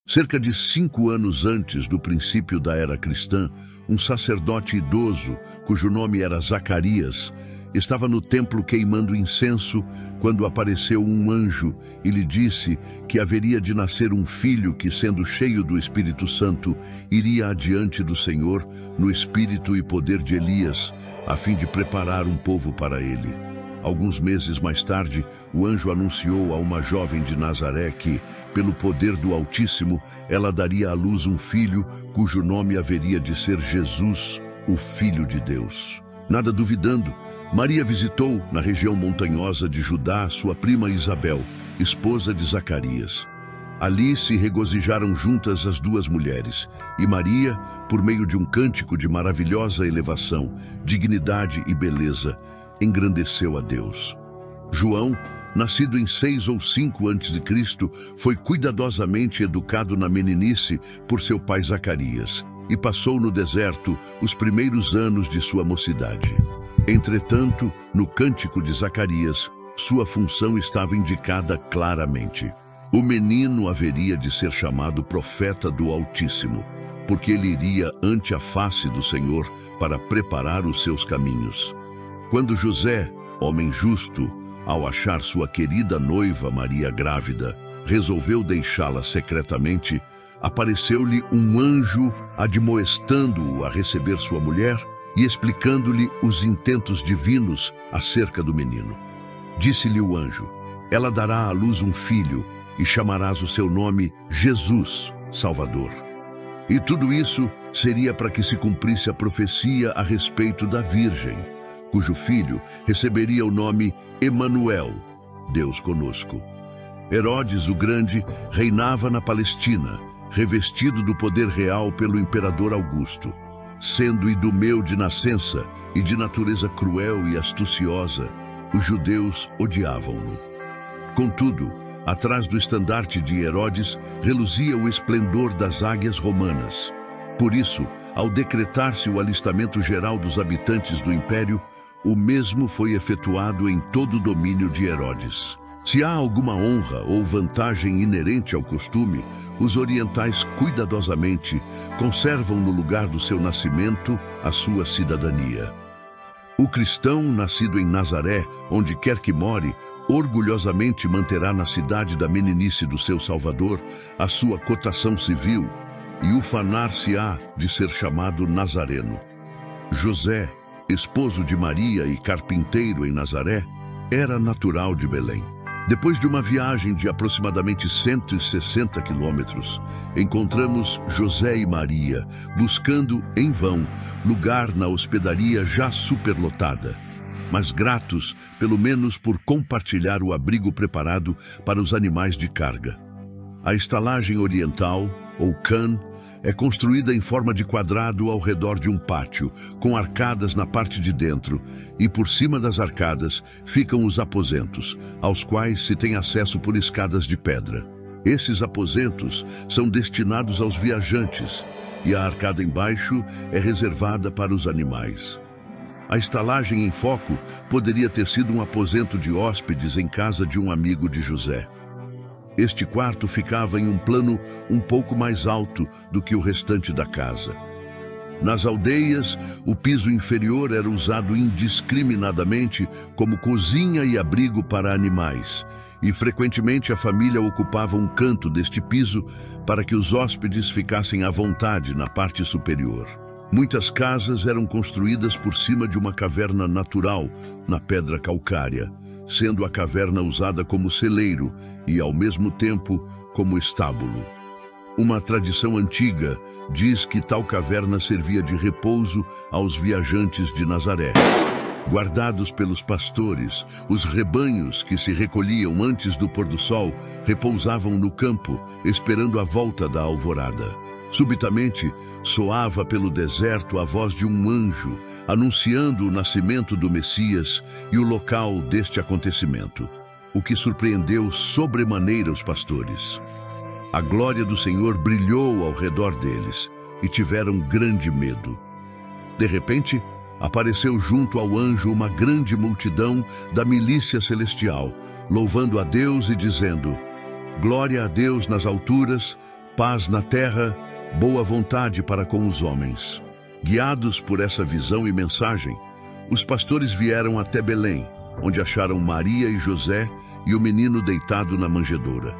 Cerca de 5 anos antes do princípio da era cristã, um sacerdote idoso, cujo nome era Zacarias, estava no templo queimando incenso quando apareceu um anjo e lhe disse que haveria de nascer um filho que, sendo cheio do Espírito Santo, iria adiante do Senhor no espírito e poder de Elias, a fim de preparar um povo para ele. Alguns meses mais tarde, o anjo anunciou a uma jovem de Nazaré que, pelo poder do Altíssimo, ela daria à luz um filho cujo nome haveria de ser Jesus, o Filho de Deus. Nada duvidando, Maria visitou, na região montanhosa de Judá, sua prima Isabel, esposa de Zacarias. Ali se regozijaram juntas as duas mulheres, e Maria, por meio de um cântico de maravilhosa elevação, dignidade e beleza, engrandeceu a Deus. João, nascido em 6 ou 5 a.C., foi cuidadosamente educado na meninice por seu pai Zacarias e passou no deserto os primeiros anos de sua mocidade. Entretanto, no cântico de Zacarias, sua função estava indicada claramente. O menino haveria de ser chamado profeta do Altíssimo, porque ele iria ante a face do Senhor para preparar os seus caminhos. Quando José, homem justo, ao achar sua querida noiva Maria grávida, resolveu deixá-la secretamente, apareceu-lhe um anjo admoestando-o a receber sua mulher e explicando-lhe os intentos divinos acerca do menino. Disse-lhe o anjo: ela dará à luz um filho e chamarás o seu nome Jesus, Salvador. E tudo isso seria para que se cumprisse a profecia a respeito da Virgem, cujo filho receberia o nome Emanuel, Deus conosco. Herodes o Grande reinava na Palestina, revestido do poder real pelo imperador Augusto. Sendo idumeu de nascença e de natureza cruel e astuciosa, os judeus odiavam-no. Contudo, atrás do estandarte de Herodes reluzia o esplendor das águias romanas. Por isso, ao decretar-se o alistamento geral dos habitantes do império, o mesmo foi efetuado em todo o domínio de Herodes. Se há alguma honra ou vantagem inerente ao costume, os orientais cuidadosamente conservam no lugar do seu nascimento a sua cidadania. O cristão, nascido em Nazaré, onde quer que more, orgulhosamente manterá na cidade da meninice do seu Salvador a sua cotação civil e ufanar-se-á de ser chamado Nazareno. José, esposo de Maria e carpinteiro em Nazaré, era natural de Belém. Depois de uma viagem de aproximadamente 160 quilômetros, encontramos José e Maria buscando, em vão, lugar na hospedaria já superlotada, mas gratos, pelo menos, por compartilhar o abrigo preparado para os animais de carga. A estalagem oriental, ou khan, é construída em forma de quadrado ao redor de um pátio, com arcadas na parte de dentro, e por cima das arcadas ficam os aposentos, aos quais se tem acesso por escadas de pedra. Esses aposentos são destinados aos viajantes, e a arcada embaixo é reservada para os animais. A estalagem em foco poderia ter sido um aposento de hóspedes em casa de um amigo de José. Este quarto ficava em um plano um pouco mais alto do que o restante da casa. Nas aldeias, o piso inferior era usado indiscriminadamente como cozinha e abrigo para animais, e frequentemente a família ocupava um canto deste piso para que os hóspedes ficassem à vontade na parte superior. Muitas casas eram construídas por cima de uma caverna natural, na pedra calcária, sendo a caverna usada como celeiro e, ao mesmo tempo, como estábulo. Uma tradição antiga diz que tal caverna servia de repouso aos viajantes de Nazaré. Guardados pelos pastores, os rebanhos que se recolhiam antes do pôr do sol repousavam no campo, esperando a volta da alvorada. Subitamente, soava pelo deserto a voz de um anjo, anunciando o nascimento do Messias e o local deste acontecimento, o que surpreendeu sobremaneira os pastores. A glória do Senhor brilhou ao redor deles e tiveram grande medo. De repente, apareceu junto ao anjo uma grande multidão da milícia celestial, louvando a Deus e dizendo: glória a Deus nas alturas, paz na terra, boa vontade para com os homens. Guiados por essa visão e mensagem, os pastores vieram até Belém, onde acharam Maria e José e o menino deitado na manjedoura.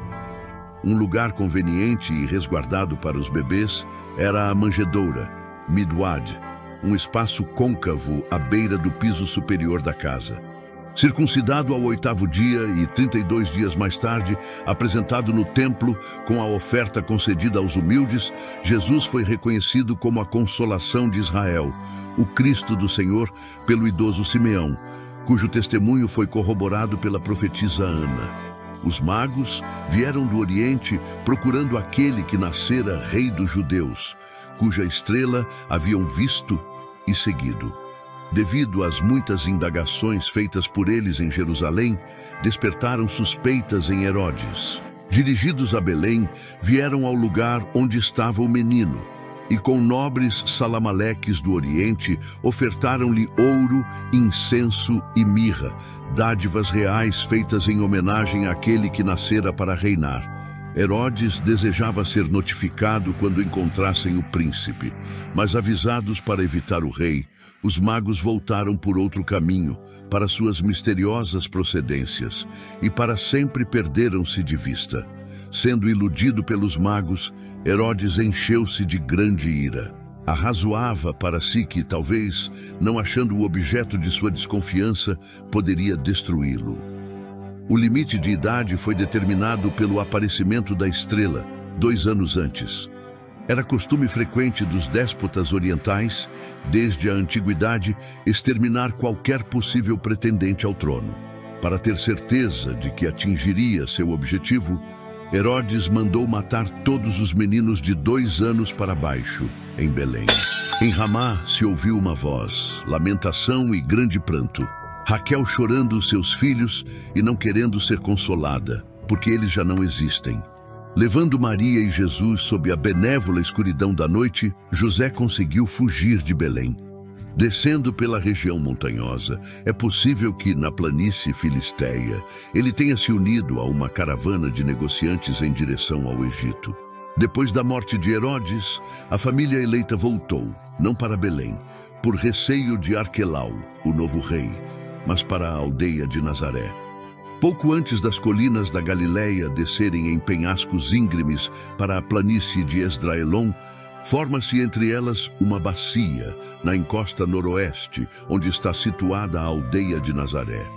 Um lugar conveniente e resguardado para os bebês era a manjedoura, Midwad, um espaço côncavo à beira do piso superior da casa. Circuncidado ao 8º dia e 32 dias mais tarde, apresentado no templo com a oferta concedida aos humildes, Jesus foi reconhecido como a consolação de Israel, o Cristo do Senhor, pelo idoso Simeão, cujo testemunho foi corroborado pela profetisa Ana. Os magos vieram do Oriente procurando aquele que nascera rei dos judeus, cuja estrela haviam visto e seguido. Devido às muitas indagações feitas por eles em Jerusalém, despertaram suspeitas em Herodes. Dirigidos a Belém, vieram ao lugar onde estava o menino, e com nobres salamaleques do Oriente, ofertaram-lhe ouro, incenso e mirra, dádivas reais feitas em homenagem àquele que nascera para reinar. Herodes desejava ser notificado quando encontrassem o príncipe, mas avisados para evitar o rei, os magos voltaram por outro caminho, para suas misteriosas procedências, e para sempre perderam-se de vista. Sendo iludido pelos magos, Herodes encheu-se de grande ira. Arrazoava para si que, talvez, não achando o objeto de sua desconfiança, poderia destruí-lo. O limite de idade foi determinado pelo aparecimento da estrela, 2 anos antes. Era costume frequente dos déspotas orientais, desde a antiguidade, exterminar qualquer possível pretendente ao trono. Para ter certeza de que atingiria seu objetivo, Herodes mandou matar todos os meninos de 2 anos para baixo, em Belém. Em Ramá se ouviu uma voz, lamentação e grande pranto. Raquel chorando seus filhos e não querendo ser consolada, porque eles já não existem. Levando Maria e Jesus sob a benévola escuridão da noite, José conseguiu fugir de Belém. Descendo pela região montanhosa, é possível que, na planície filisteia, ele tenha se unido a uma caravana de negociantes em direção ao Egito. Depois da morte de Herodes, a família eleita voltou, não para Belém, por receio de Arquelau, o novo rei, mas para a aldeia de Nazaré. Pouco antes das colinas da Galileia descerem em penhascos íngremes para a planície de Esdraelon, forma-se entre elas uma bacia, na encosta noroeste, onde está situada a aldeia de Nazaré.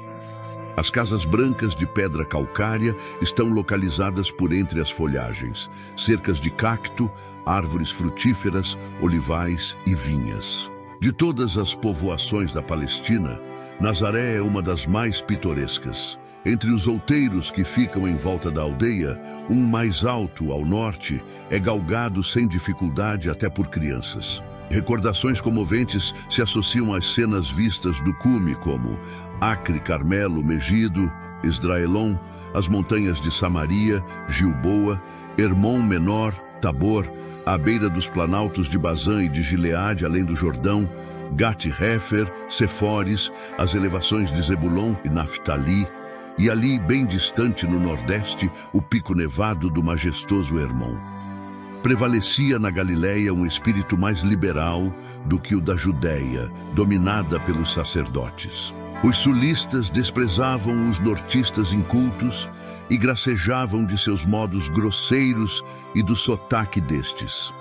As casas brancas de pedra calcária estão localizadas por entre as folhagens, cercas de cacto, árvores frutíferas, olivais e vinhas. De todas as povoações da Palestina, Nazaré é uma das mais pitorescas. Entre os outeiros que ficam em volta da aldeia, um mais alto, ao norte, é galgado sem dificuldade até por crianças. Recordações comoventes se associam às cenas vistas do cume, como Acre, Carmelo, Megido, Esdraelon, as montanhas de Samaria, Gilboa, Hermon Menor, Tabor, à beira dos planaltos de Bazã e de Gileade, além do Jordão, Gat-Hefer, Sefores, as elevações de Zebulon e Naftali, e ali, bem distante no nordeste, o pico nevado do majestoso Hermon. Prevalecia na Galileia um espírito mais liberal do que o da Judéia, dominada pelos sacerdotes. Os sulistas desprezavam os nortistas incultos e gracejavam de seus modos grosseiros e do sotaque destes.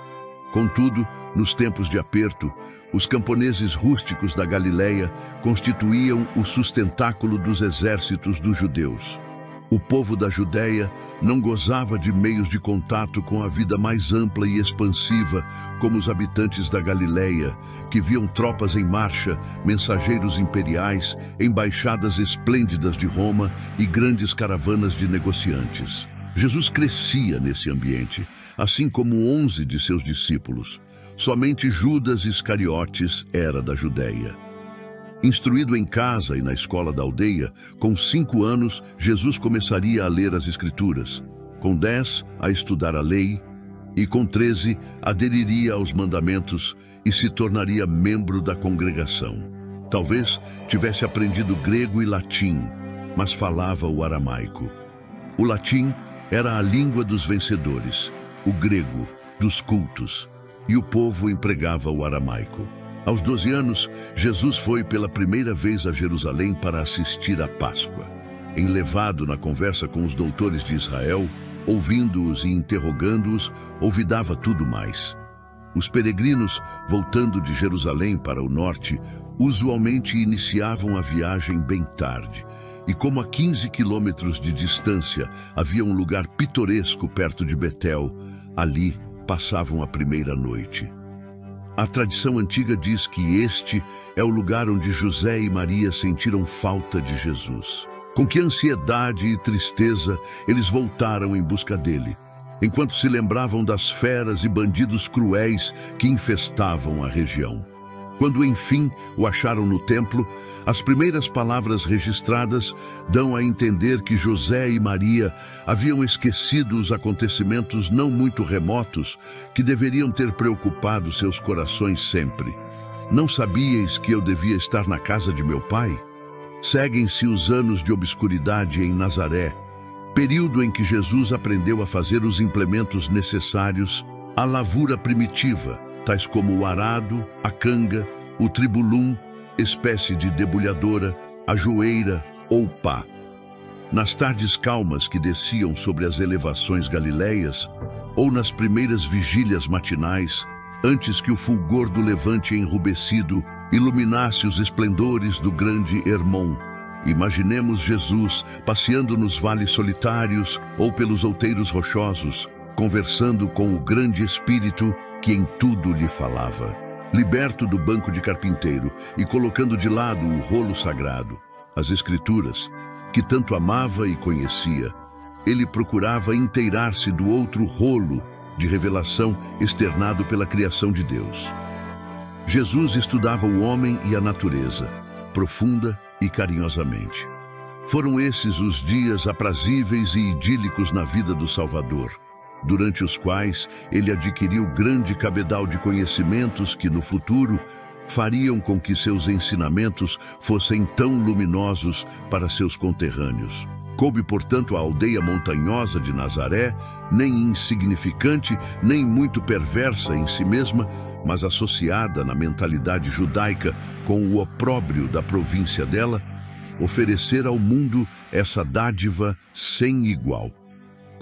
Contudo, nos tempos de aperto, os camponeses rústicos da Galileia constituíam o sustentáculo dos exércitos dos judeus. O povo da Judéia não gozava de meios de contato com a vida mais ampla e expansiva, como os habitantes da Galileia, que viam tropas em marcha, mensageiros imperiais, embaixadas esplêndidas de Roma e grandes caravanas de negociantes. Jesus crescia nesse ambiente, assim como 11 de seus discípulos. Somente Judas Iscariotes era da Judéia. Instruído em casa e na escola da aldeia, com 5 anos, Jesus começaria a ler as Escrituras. Com 10, a estudar a lei. E com 13, aderiria aos mandamentos e se tornaria membro da congregação. Talvez tivesse aprendido grego e latim, mas falava o aramaico. O latim era a língua dos vencedores, o grego, dos cultos, e o povo empregava o aramaico. Aos 12 anos, Jesus foi pela primeira vez a Jerusalém para assistir à Páscoa. Enlevado na conversa com os doutores de Israel, ouvindo-os e interrogando-os, olvidava tudo mais. Os peregrinos, voltando de Jerusalém para o norte, usualmente iniciavam a viagem bem tarde. E como a 15 quilômetros de distância havia um lugar pitoresco perto de Betel, ali passavam a primeira noite. A tradição antiga diz que este é o lugar onde José e Maria sentiram falta de Jesus. Com que ansiedade e tristeza eles voltaram em busca dele, enquanto se lembravam das feras e bandidos cruéis que infestavam a região. Quando, enfim, o acharam no templo, as primeiras palavras registradas dão a entender que José e Maria haviam esquecido os acontecimentos não muito remotos que deveriam ter preocupado seus corações sempre. Não sabíeis que eu devia estar na casa de meu pai? Seguem-se os anos de obscuridade em Nazaré, período em que Jesus aprendeu a fazer os implementos necessários à lavura primitiva, tais como o arado, a canga, o tribulum, espécie de debulhadora, a joeira ou pá. Nas tardes calmas que desciam sobre as elevações galileias, ou nas primeiras vigílias matinais, antes que o fulgor do levante enrubescido iluminasse os esplendores do grande Hermon, imaginemos Jesus passeando nos vales solitários ou pelos outeiros rochosos, conversando com o grande Espírito que em tudo lhe falava. Liberto do banco de carpinteiro e colocando de lado o rolo sagrado, as Escrituras, que tanto amava e conhecia, ele procurava inteirar-se do outro rolo de revelação externado pela criação de Deus. Jesus estudava o homem e a natureza, profunda e carinhosamente. Foram esses os dias aprazíveis e idílicos na vida do Salvador, durante os quais ele adquiriu grande cabedal de conhecimentos que, no futuro, fariam com que seus ensinamentos fossem tão luminosos para seus conterrâneos. Coube, portanto, à aldeia montanhosa de Nazaré, nem insignificante, nem muito perversa em si mesma, mas associada na mentalidade judaica com o opróbrio da província dela, oferecer ao mundo essa dádiva sem igual.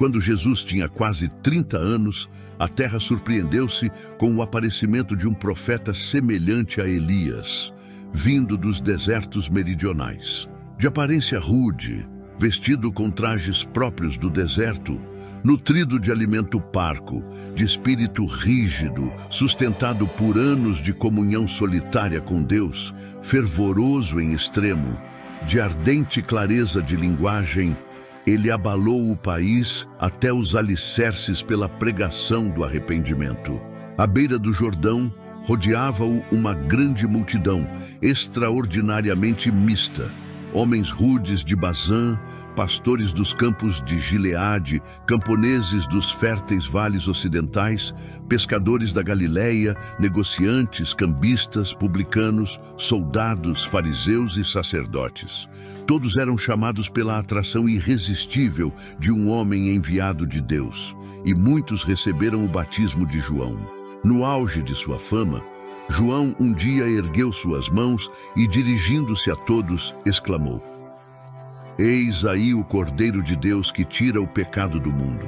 Quando Jesus tinha quase 30 anos, a terra surpreendeu-se com o aparecimento de um profeta semelhante a Elias, vindo dos desertos meridionais. De aparência rude, vestido com trajes próprios do deserto, nutrido de alimento parco, de espírito rígido, sustentado por anos de comunhão solitária com Deus, fervoroso em extremo, de ardente clareza de linguagem, ele abalou o país até os alicerces pela pregação do arrependimento. À beira do Jordão, rodeava-o uma grande multidão, extraordinariamente mista. Homens rudes de Bazã, pastores dos campos de Gileade, camponeses dos férteis vales ocidentais, pescadores da Galileia, negociantes, cambistas, publicanos, soldados, fariseus e sacerdotes. Todos eram chamados pela atração irresistível de um homem enviado de Deus, e muitos receberam o batismo de João. No auge de sua fama, João um dia ergueu suas mãos e, dirigindo-se a todos, exclamou: Eis aí o Cordeiro de Deus que tira o pecado do mundo.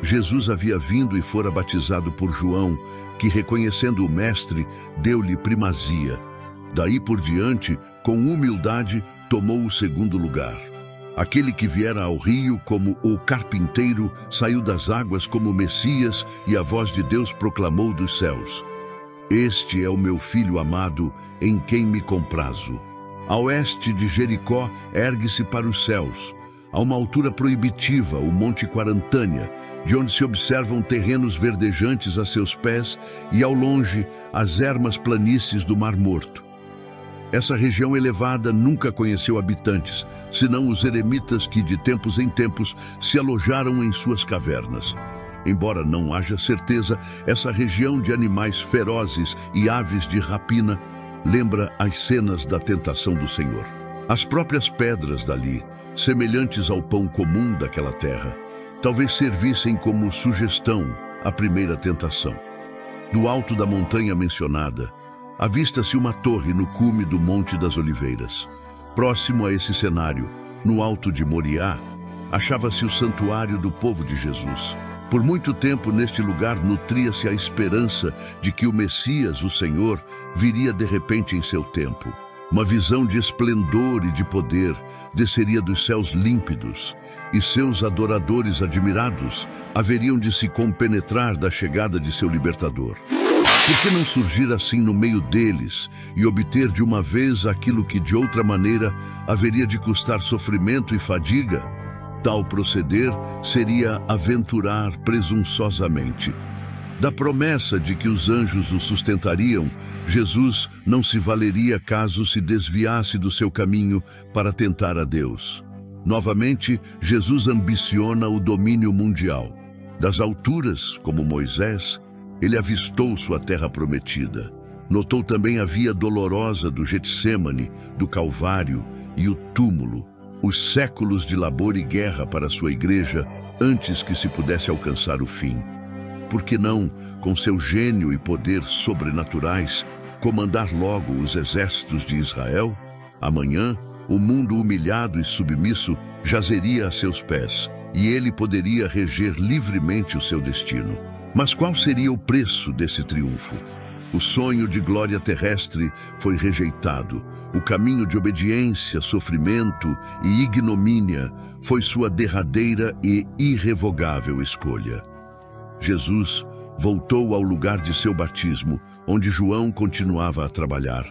Jesus havia vindo e fora batizado por João, que, reconhecendo o Mestre, deu-lhe primazia. Daí por diante, com humildade, tomou o segundo lugar. Aquele que viera ao rio como o carpinteiro saiu das águas como Messias, e a voz de Deus proclamou dos céus: Este é o meu filho amado, em quem me comprazo. A oeste de Jericó ergue-se para os céus, a uma altura proibitiva, o Monte Quarantânia, de onde se observam terrenos verdejantes a seus pés e, ao longe, as ermas planícies do Mar Morto. Essa região elevada nunca conheceu habitantes, senão os eremitas que, de tempos em tempos, se alojaram em suas cavernas. Embora não haja certeza, essa região de animais ferozes e aves de rapina lembra as cenas da tentação do Senhor. As próprias pedras dali, semelhantes ao pão comum daquela terra, talvez servissem como sugestão a primeira tentação. Do alto da montanha mencionada, avista-se uma torre no cume do Monte das Oliveiras. Próximo a esse cenário, no alto de Moriá, achava-se o santuário do povo de Jesus. Por muito tempo neste lugar nutria-se a esperança de que o Messias, o Senhor, viria de repente em seu tempo. Uma visão de esplendor e de poder desceria dos céus límpidos, e seus adoradores admirados haveriam de se compenetrar da chegada de seu libertador. Por que não surgir assim no meio deles e obter de uma vez aquilo que de outra maneira haveria de custar sofrimento e fadiga? Tal proceder seria aventurar presunçosamente. Da promessa de que os anjos o sustentariam, Jesus não se valeria caso se desviasse do seu caminho para tentar a Deus. Novamente, Jesus ambiciona o domínio mundial. Das alturas, como Moisés, ele avistou sua terra prometida. Notou também a via dolorosa do Getsêmani, do Calvário e o túmulo, os séculos de labor e guerra para sua igreja antes que se pudesse alcançar o fim. Por que não, com seu gênio e poder sobrenaturais, comandar logo os exércitos de Israel? Amanhã, o mundo humilhado e submisso jazeria a seus pés, e ele poderia reger livremente o seu destino. Mas qual seria o preço desse triunfo? O sonho de glória terrestre foi rejeitado. O caminho de obediência, sofrimento e ignomínia foi sua derradeira e irrevogável escolha. Jesus voltou ao lugar de seu batismo, onde João continuava a trabalhar.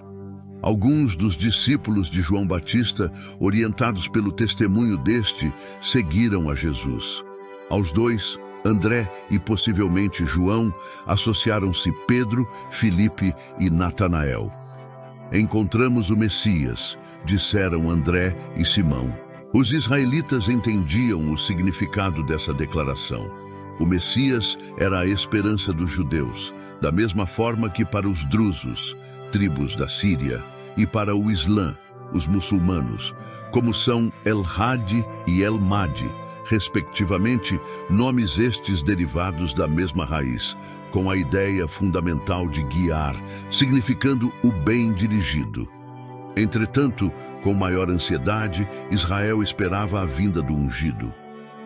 Alguns dos discípulos de João Batista, orientados pelo testemunho deste, seguiram a Jesus. Aos dois, André e possivelmente João, associaram-se Pedro, Filipe e Natanael. Encontramos o Messias, disseram André e Simão. Os israelitas entendiam o significado dessa declaração. O Messias era a esperança dos judeus, da mesma forma que para os drusos, tribos da Síria, e para o Islã, os muçulmanos, como são El-Hadi e El-Mahdi, respectivamente, nomes estes derivados da mesma raiz, com a ideia fundamental de guiar, significando o bem dirigido. Entretanto, com maior ansiedade, Israel esperava a vinda do ungido.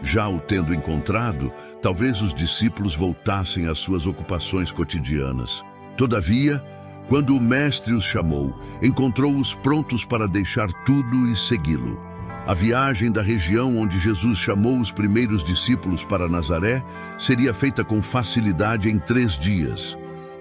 Já o tendo encontrado, talvez os discípulos voltassem às suas ocupações cotidianas. Todavia, quando o Mestre os chamou, encontrou-os prontos para deixar tudo e segui-lo. A viagem da região onde Jesus chamou os primeiros discípulos para Nazaré seria feita com facilidade em 3 dias.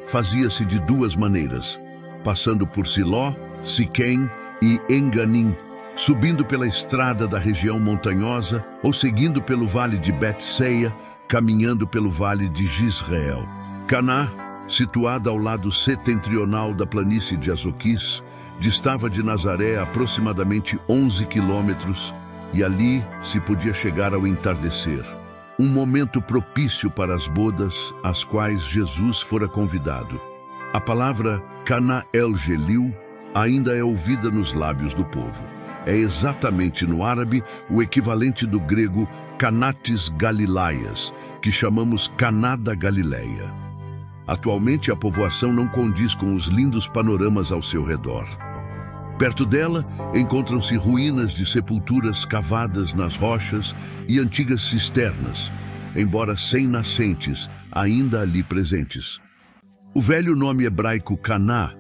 Fazia-se de 2 maneiras, passando por Siló, Siquém e Enganim, subindo pela estrada da região montanhosa ou seguindo pelo vale de Bet-seia, caminhando pelo vale de Jisreel. Caná, situada ao lado setentrional da planície de Azoquis, distava de Nazaré aproximadamente 11 quilômetros e ali se podia chegar ao entardecer. Um momento propício para as bodas às quais Jesus fora convidado. A palavra Caná el-Gelil ainda é ouvida nos lábios do povo. É exatamente no árabe o equivalente do grego Canatis Galilaias, que chamamos Caná da Galileia. Atualmente a povoação não condiz com os lindos panoramas ao seu redor. Perto dela encontram-se ruínas de sepulturas cavadas nas rochas e antigas cisternas, embora sem nascentes, ainda ali presentes. O velho nome hebraico Caná,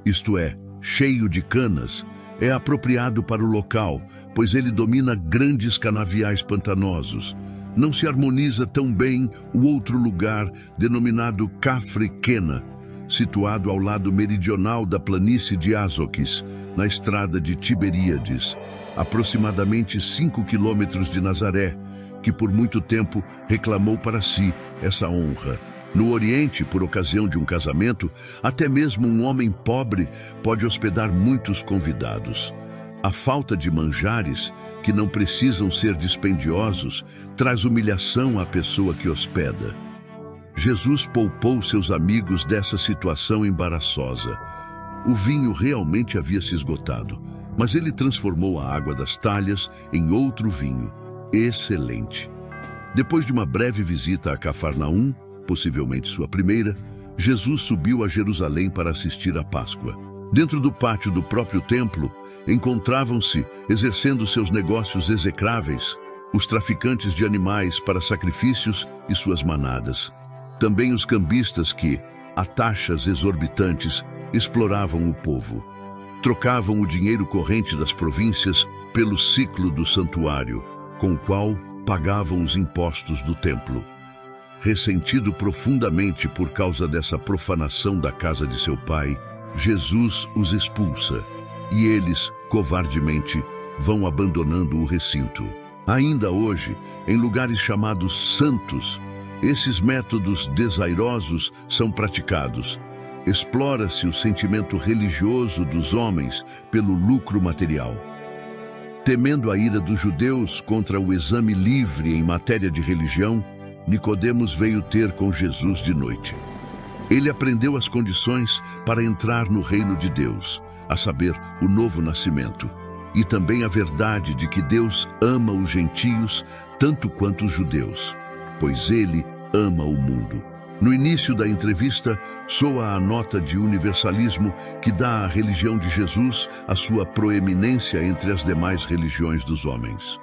isto é, cheio de canas, é apropriado para o local, pois ele domina grandes canaviais pantanosos. Não se harmoniza tão bem o outro lugar, denominado Cafre Quena, situado ao lado meridional da planície de Azoquis, na estrada de Tiberíades, aproximadamente 5 quilômetros de Nazaré, que por muito tempo reclamou para si essa honra. No Oriente, por ocasião de um casamento, até mesmo um homem pobre pode hospedar muitos convidados. A falta de manjares, que não precisam ser dispendiosos, traz humilhação à pessoa que hospeda. Jesus poupou seus amigos dessa situação embaraçosa. O vinho realmente havia se esgotado, mas ele transformou a água das talhas em outro vinho, excelente. Depois de uma breve visita a Cafarnaum, possivelmente sua primeira, Jesus subiu a Jerusalém para assistir à Páscoa. Dentro do pátio do próprio templo, encontravam-se, exercendo seus negócios execráveis, os traficantes de animais para sacrifícios e suas manadas. Também os cambistas que, a taxas exorbitantes, exploravam o povo. Trocavam o dinheiro corrente das províncias pelo ciclo do santuário, com o qual pagavam os impostos do templo. Ressentido profundamente por causa dessa profanação da casa de seu pai, Jesus os expulsa, e eles, covardemente, vão abandonando o recinto. Ainda hoje, em lugares chamados santos, esses métodos desairosos são praticados. Explora-se o sentimento religioso dos homens pelo lucro material. Temendo a ira dos judeus contra o exame livre em matéria de religião, Nicodemos veio ter com Jesus de noite. Ele aprendeu as condições para entrar no reino de Deus, a saber, o novo nascimento, e também a verdade de que Deus ama os gentios tanto quanto os judeus, pois ele ama o mundo. No início da entrevista, soa a nota de universalismo que dá à religião de Jesus a sua proeminência entre as demais religiões dos homens.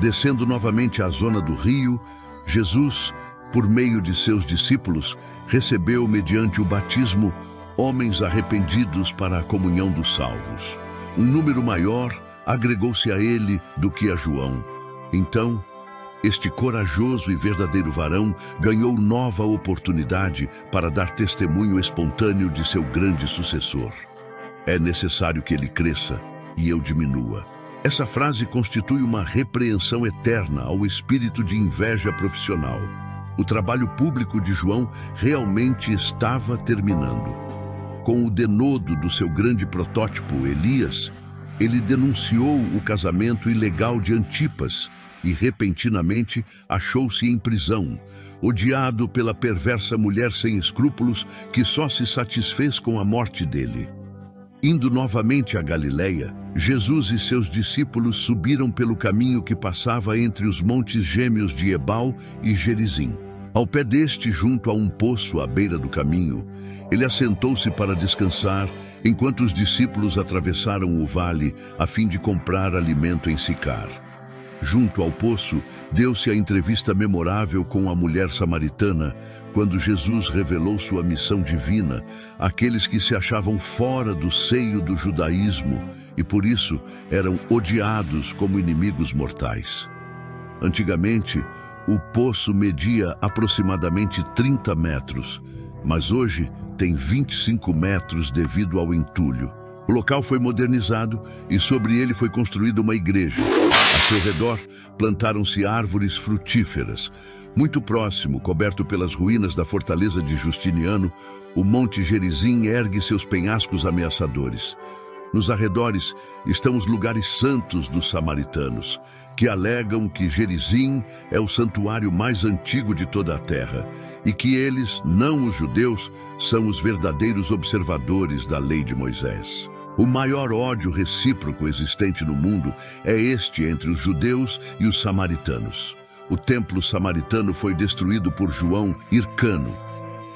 Descendo novamente à zona do rio, Jesus, por meio de seus discípulos, recebeu, mediante o batismo, homens arrependidos para a comunhão dos salvos. Um número maior agregou-se a ele do que a João. Então, este corajoso e verdadeiro varão ganhou nova oportunidade para dar testemunho espontâneo de seu grande sucessor. É necessário que ele cresça e eu diminua. Essa frase constitui uma repreensão eterna ao espírito de inveja profissional. O trabalho público de João realmente estava terminando. Com o denodo do seu grande protótipo, Elias, ele denunciou o casamento ilegal de Antipas e, repentinamente, achou-se em prisão, odiado pela perversa mulher sem escrúpulos que só se satisfez com a morte dele. Indo novamente a Galileia, Jesus e seus discípulos subiram pelo caminho que passava entre os montes gêmeos de Ebal e Gerizim. Ao pé deste, junto a um poço à beira do caminho, ele assentou-se para descansar, enquanto os discípulos atravessaram o vale a fim de comprar alimento em Sicar. Junto ao poço, deu-se a entrevista memorável com a mulher samaritana, quando Jesus revelou sua missão divina àqueles que se achavam fora do seio do judaísmo e, por isso, eram odiados como inimigos mortais. Antigamente, o poço media aproximadamente 30 metros, mas hoje tem 25 metros devido ao entulho. O local foi modernizado e sobre ele foi construída uma igreja. A seu redor, plantaram-se árvores frutíferas. Muito próximo, coberto pelas ruínas da fortaleza de Justiniano, o Monte Gerizim ergue seus penhascos ameaçadores. Nos arredores estão os lugares santos dos samaritanos, que alegam que Gerizim é o santuário mais antigo de toda a terra e que eles, não os judeus, são os verdadeiros observadores da lei de Moisés. O maior ódio recíproco existente no mundo é este entre os judeus e os samaritanos. O templo samaritano foi destruído por João Hircano,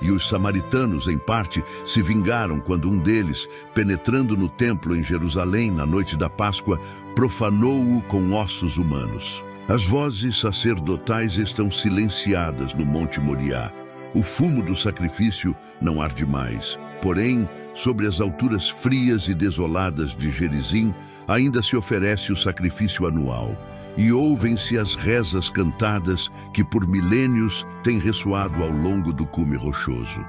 e os samaritanos, em parte, se vingaram quando um deles, penetrando no templo em Jerusalém na noite da Páscoa, profanou-o com ossos humanos. As vozes sacerdotais estão silenciadas no Monte Moriá. O fumo do sacrifício não arde mais. Porém, sobre as alturas frias e desoladas de Gerizim, ainda se oferece o sacrifício anual. E ouvem-se as rezas cantadas que por milênios têm ressoado ao longo do cume rochoso.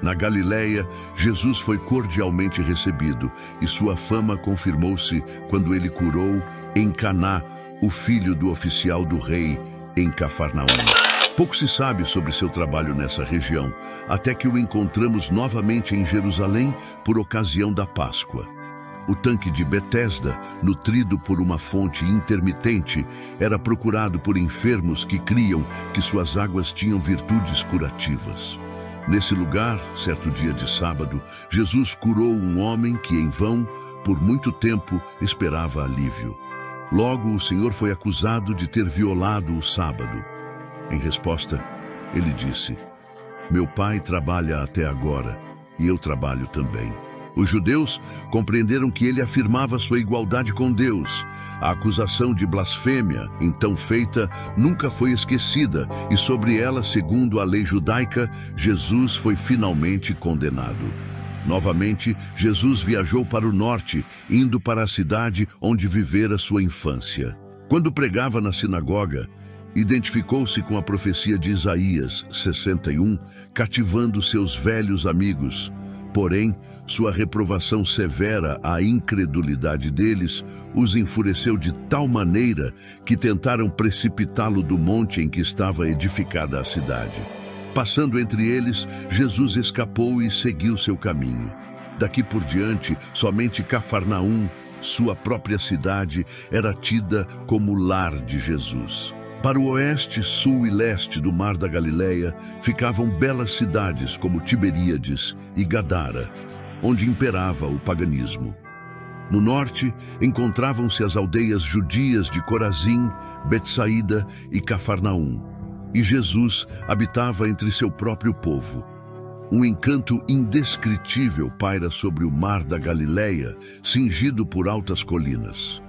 Na Galileia, Jesus foi cordialmente recebido e sua fama confirmou-se quando ele curou em Caná o filho do oficial do rei em Cafarnaum. Pouco se sabe sobre seu trabalho nessa região, até que o encontramos novamente em Jerusalém por ocasião da Páscoa. O tanque de Betesda, nutrido por uma fonte intermitente, era procurado por enfermos que criam que suas águas tinham virtudes curativas. Nesse lugar, certo dia de sábado, Jesus curou um homem que, em vão, por muito tempo, esperava alívio. Logo, o Senhor foi acusado de ter violado o sábado. Em resposta, ele disse: Meu pai trabalha até agora, e eu trabalho também. Os judeus compreenderam que ele afirmava sua igualdade com Deus. A acusação de blasfêmia, então feita, nunca foi esquecida, e sobre ela, segundo a lei judaica, Jesus foi finalmente condenado. Novamente, Jesus viajou para o norte, indo para a cidade onde vivera sua infância. Quando pregava na sinagoga, identificou-se com a profecia de Isaías 61, cativando seus velhos amigos. Porém, sua reprovação severa à incredulidade deles os enfureceu de tal maneira que tentaram precipitá-lo do monte em que estava edificada a cidade. Passando entre eles, Jesus escapou e seguiu seu caminho. Daqui por diante, somente Cafarnaum, sua própria cidade, era tida como lar de Jesus. Para o oeste, sul e leste do Mar da Galileia ficavam belas cidades como Tiberíades e Gadara, onde imperava o paganismo. No norte, encontravam-se as aldeias judias de Corazim, Betsaída e Cafarnaum, e Jesus habitava entre seu próprio povo. Um encanto indescritível paira sobre o Mar da Galileia, cingido por altas colinas.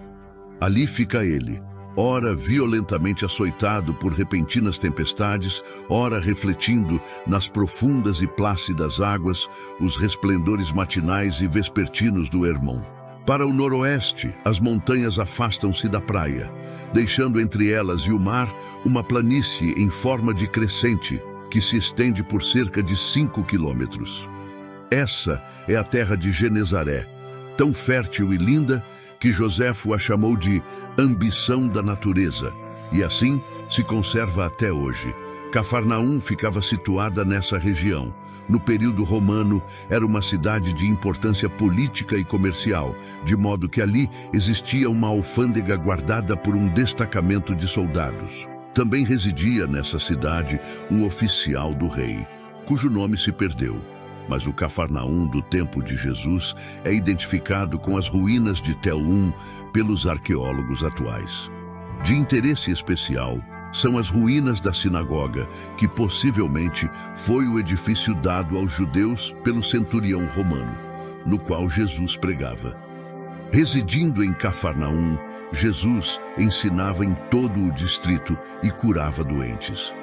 Ali fica ele, ora violentamente açoitado por repentinas tempestades, ora refletindo nas profundas e plácidas águas os resplendores matinais e vespertinos do Hermon. Para o noroeste, as montanhas afastam-se da praia, deixando entre elas e o mar uma planície em forma de crescente que se estende por cerca de 5 quilômetros. Essa é a terra de Genezaré, tão fértil e linda que Joséfo a chamou de ambição da natureza, e assim se conserva até hoje. Cafarnaum ficava situada nessa região. No período romano, era uma cidade de importância política e comercial, de modo que ali existia uma alfândega guardada por um destacamento de soldados. Também residia nessa cidade um oficial do rei, cujo nome se perdeu. Mas o Cafarnaum do tempo de Jesus é identificado com as ruínas de Tel pelos arqueólogos atuais. De interesse especial são as ruínas da sinagoga, que possivelmente foi o edifício dado aos judeus pelo centurião romano, no qual Jesus pregava. Residindo em Cafarnaum, Jesus ensinava em todo o distrito e curava doentes.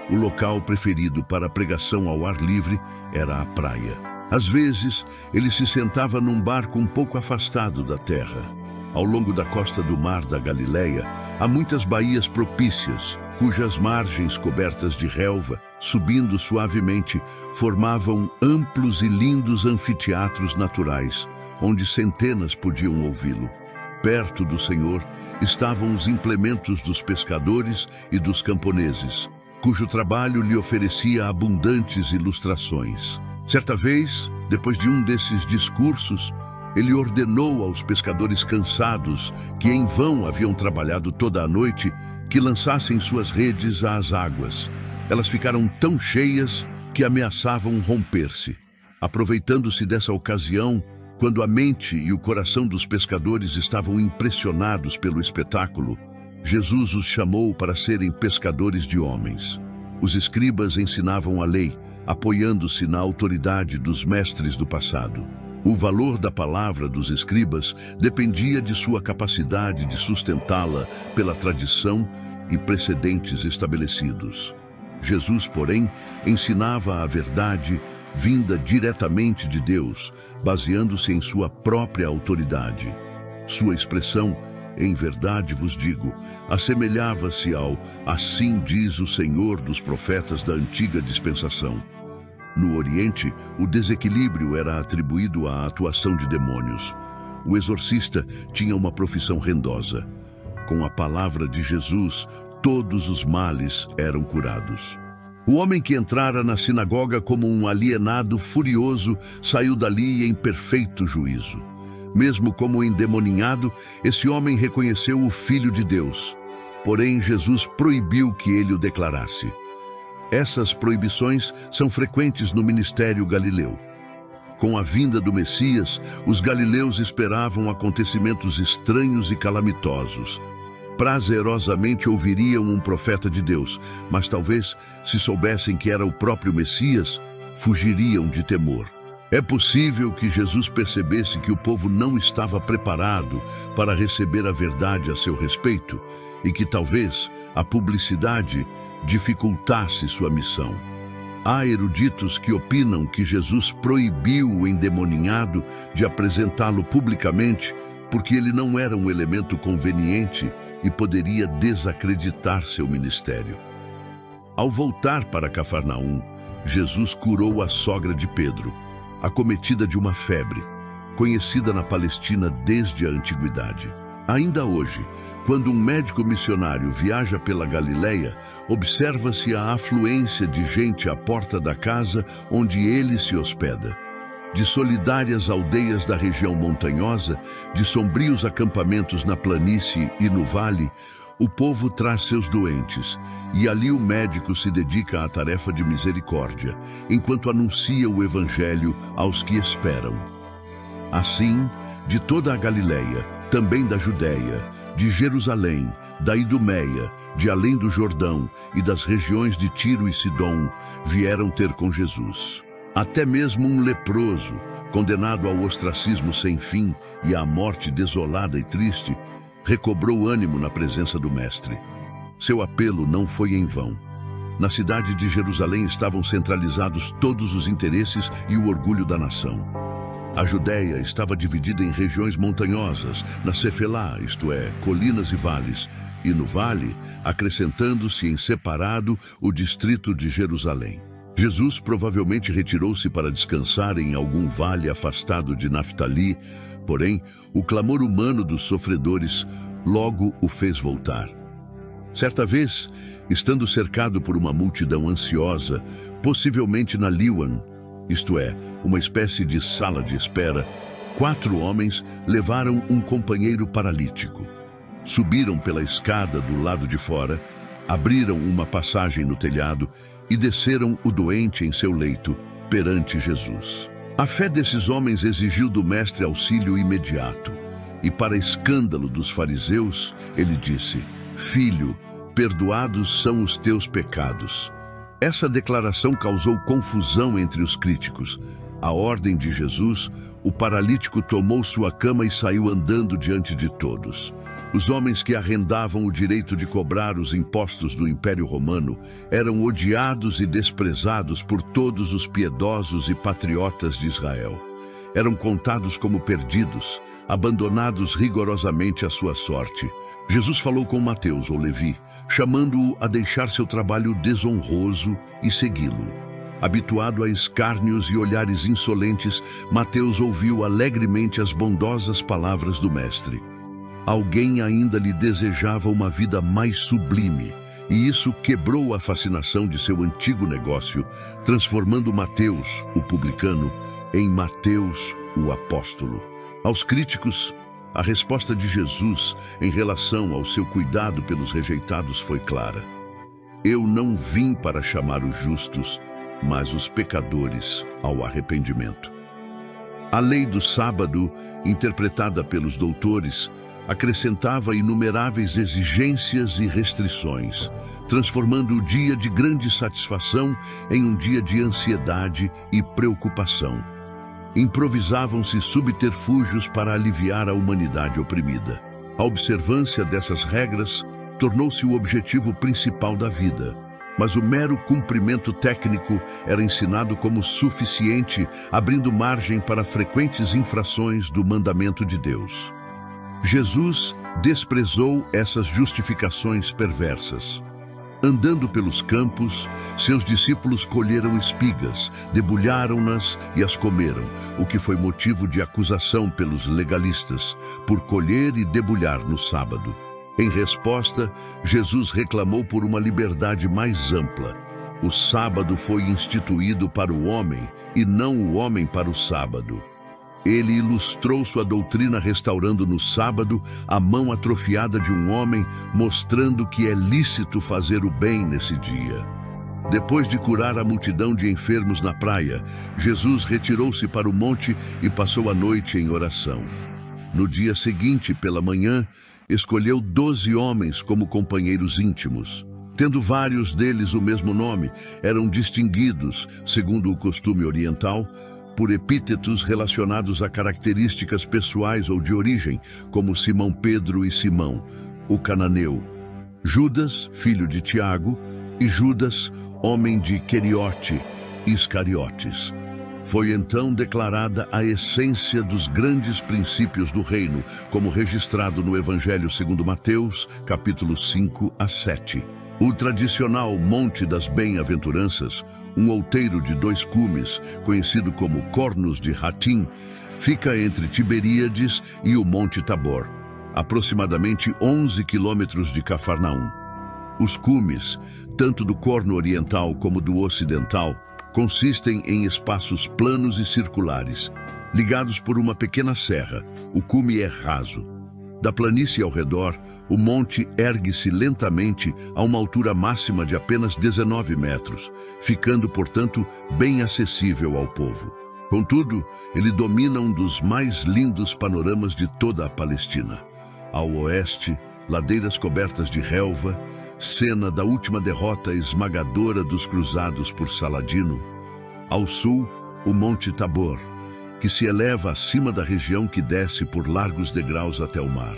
O local preferido para a pregação ao ar livre era a praia. Às vezes, ele se sentava num barco um pouco afastado da terra. Ao longo da costa do Mar da Galileia, há muitas baías propícias, cujas margens cobertas de relva, subindo suavemente, formavam amplos e lindos anfiteatros naturais, onde centenas podiam ouvi-lo. Perto do Senhor estavam os implementos dos pescadores e dos camponeses, cujo trabalho lhe oferecia abundantes ilustrações. Certa vez, depois de um desses discursos, ele ordenou aos pescadores cansados, que em vão haviam trabalhado toda a noite, que lançassem suas redes às águas. Elas ficaram tão cheias que ameaçavam romper-se. Aproveitando-se dessa ocasião, quando a mente e o coração dos pescadores estavam impressionados pelo espetáculo, Jesus os chamou para serem pescadores de homens. Os escribas ensinavam a lei, apoiando-se na autoridade dos mestres do passado. O valor da palavra dos escribas dependia de sua capacidade de sustentá-la pela tradição e precedentes estabelecidos. Jesus, porém, ensinava a verdade vinda diretamente de Deus, baseando-se em sua própria autoridade. Sua expressão, em verdade vos digo, assemelhava-se ao "assim diz o Senhor" dos profetas da antiga dispensação. No Oriente, o desequilíbrio era atribuído à atuação de demônios. O exorcista tinha uma profissão rendosa. Com a palavra de Jesus, todos os males eram curados. O homem que entrara na sinagoga como um alienado furioso saiu dali em perfeito juízo. Mesmo como endemoninhado, esse homem reconheceu o Filho de Deus. Porém, Jesus proibiu que ele o declarasse. Essas proibições são frequentes no ministério galileu. Com a vinda do Messias, os galileus esperavam acontecimentos estranhos e calamitosos. prazerosamente ouviriam um profeta de Deus, mas talvez, se soubessem que era o próprio Messias, fugiriam de temor. É possível que Jesus percebesse que o povo não estava preparado para receber a verdade a seu respeito e que talvez a publicidade dificultasse sua missão. Há eruditos que opinam que Jesus proibiu o endemoninhado de apresentá-lo publicamente porque ele não era um elemento conveniente e poderia desacreditar seu ministério. Ao voltar para Cafarnaum, Jesus curou a sogra de Pedro, acometida de uma febre, conhecida na Palestina desde a antiguidade. Ainda hoje, quando um médico missionário viaja pela Galileia, observa-se a afluência de gente à porta da casa onde ele se hospeda. De solidárias aldeias da região montanhosa, de sombrios acampamentos na planície e no vale, o povo traz seus doentes, e ali o médico se dedica à tarefa de misericórdia, enquanto anuncia o Evangelho aos que esperam. Assim, de toda a Galileia, também da Judéia, de Jerusalém, da Idumeia, de além do Jordão e das regiões de Tiro e Sidom, vieram ter com Jesus. Até mesmo um leproso, condenado ao ostracismo sem fim e à morte desolada e triste, recobrou ânimo na presença do Mestre. Seu apelo não foi em vão. Na cidade de Jerusalém estavam centralizados todos os interesses e o orgulho da nação. A Judéia estava dividida em regiões montanhosas, na Cefelá, isto é, colinas e vales, e no vale, acrescentando-se em separado o distrito de Jerusalém. Jesus provavelmente retirou-se para descansar em algum vale afastado de Naftali, porém, o clamor humano dos sofredores logo o fez voltar. Certa vez, estando cercado por uma multidão ansiosa, possivelmente na Liwan, isto é, uma espécie de sala de espera, 4 homens levaram um companheiro paralítico. Subiram pela escada do lado de fora, abriram uma passagem no telhado e desceram o doente em seu leito, perante Jesus. A fé desses homens exigiu do mestre auxílio imediato, e para escândalo dos fariseus, ele disse: "Filho, perdoados são os teus pecados." Essa declaração causou confusão entre os críticos. À ordem de Jesus, o paralítico tomou sua cama e saiu andando diante de todos. Os homens que arrendavam o direito de cobrar os impostos do Império Romano eram odiados e desprezados por todos os piedosos e patriotas de Israel. Eram contados como perdidos, abandonados rigorosamente à sua sorte. Jesus falou com Mateus, ou Levi, chamando-o a deixar seu trabalho desonroso e segui-lo. Habituado a escárnios e olhares insolentes, Mateus ouviu alegremente as bondosas palavras do Mestre. Alguém ainda lhe desejava uma vida mais sublime, e isso quebrou a fascinação de seu antigo negócio, transformando Mateus, o publicano, em Mateus, o apóstolo. Aos críticos, a resposta de Jesus em relação ao seu cuidado pelos rejeitados foi clara. Eu não vim para chamar os justos, mas os pecadores ao arrependimento. A lei do sábado, interpretada pelos doutores, acrescentava inumeráveis exigências e restrições, transformando o dia de grande satisfação em um dia de ansiedade e preocupação. Improvisavam-se subterfúgios para aliviar a humanidade oprimida. A observância dessas regras tornou-se o objetivo principal da vida, mas o mero cumprimento técnico era ensinado como suficiente, abrindo margem para frequentes infrações do mandamento de Deus. Jesus desprezou essas justificações perversas. Andando pelos campos, seus discípulos colheram espigas, debulharam-nas e as comeram, o que foi motivo de acusação pelos legalistas, por colher e debulhar no sábado. Em resposta, Jesus reclamou por uma liberdade mais ampla. O sábado foi instituído para o homem e não o homem para o sábado. Ele ilustrou sua doutrina restaurando no sábado a mão atrofiada de um homem, mostrando que é lícito fazer o bem nesse dia. Depois de curar a multidão de enfermos na praia, Jesus retirou-se para o monte e passou a noite em oração. No dia seguinte, pela manhã, escolheu 12 homens como companheiros íntimos. Tendo vários deles o mesmo nome, eram distinguidos, segundo o costume oriental, por epítetos relacionados a características pessoais ou de origem, como Simão Pedro e Simão, o cananeu, Judas, filho de Tiago, e Judas, homem de Queriote, Iscariotes. Foi então declarada a essência dos grandes princípios do reino, como registrado no Evangelho segundo Mateus, capítulos 5 a 7. O tradicional Monte das Bem-aventuranças, um outeiro de 2 cumes, conhecido como Cornos de Hatim, fica entre Tiberíades e o Monte Tabor, aproximadamente 11 quilômetros de Cafarnaum. Os cumes, tanto do Corno Oriental como do Ocidental, consistem em espaços planos e circulares, ligados por uma pequena serra. O cume é raso. Da planície ao redor, o monte ergue-se lentamente a uma altura máxima de apenas 19 metros, ficando, portanto, bem acessível ao povo. Contudo, ele domina um dos mais lindos panoramas de toda a Palestina. Ao oeste, ladeiras cobertas de relva, cena da última derrota esmagadora dos cruzados por Saladino. Ao sul, o Monte Tabor, que se eleva acima da região que desce por largos degraus até o mar.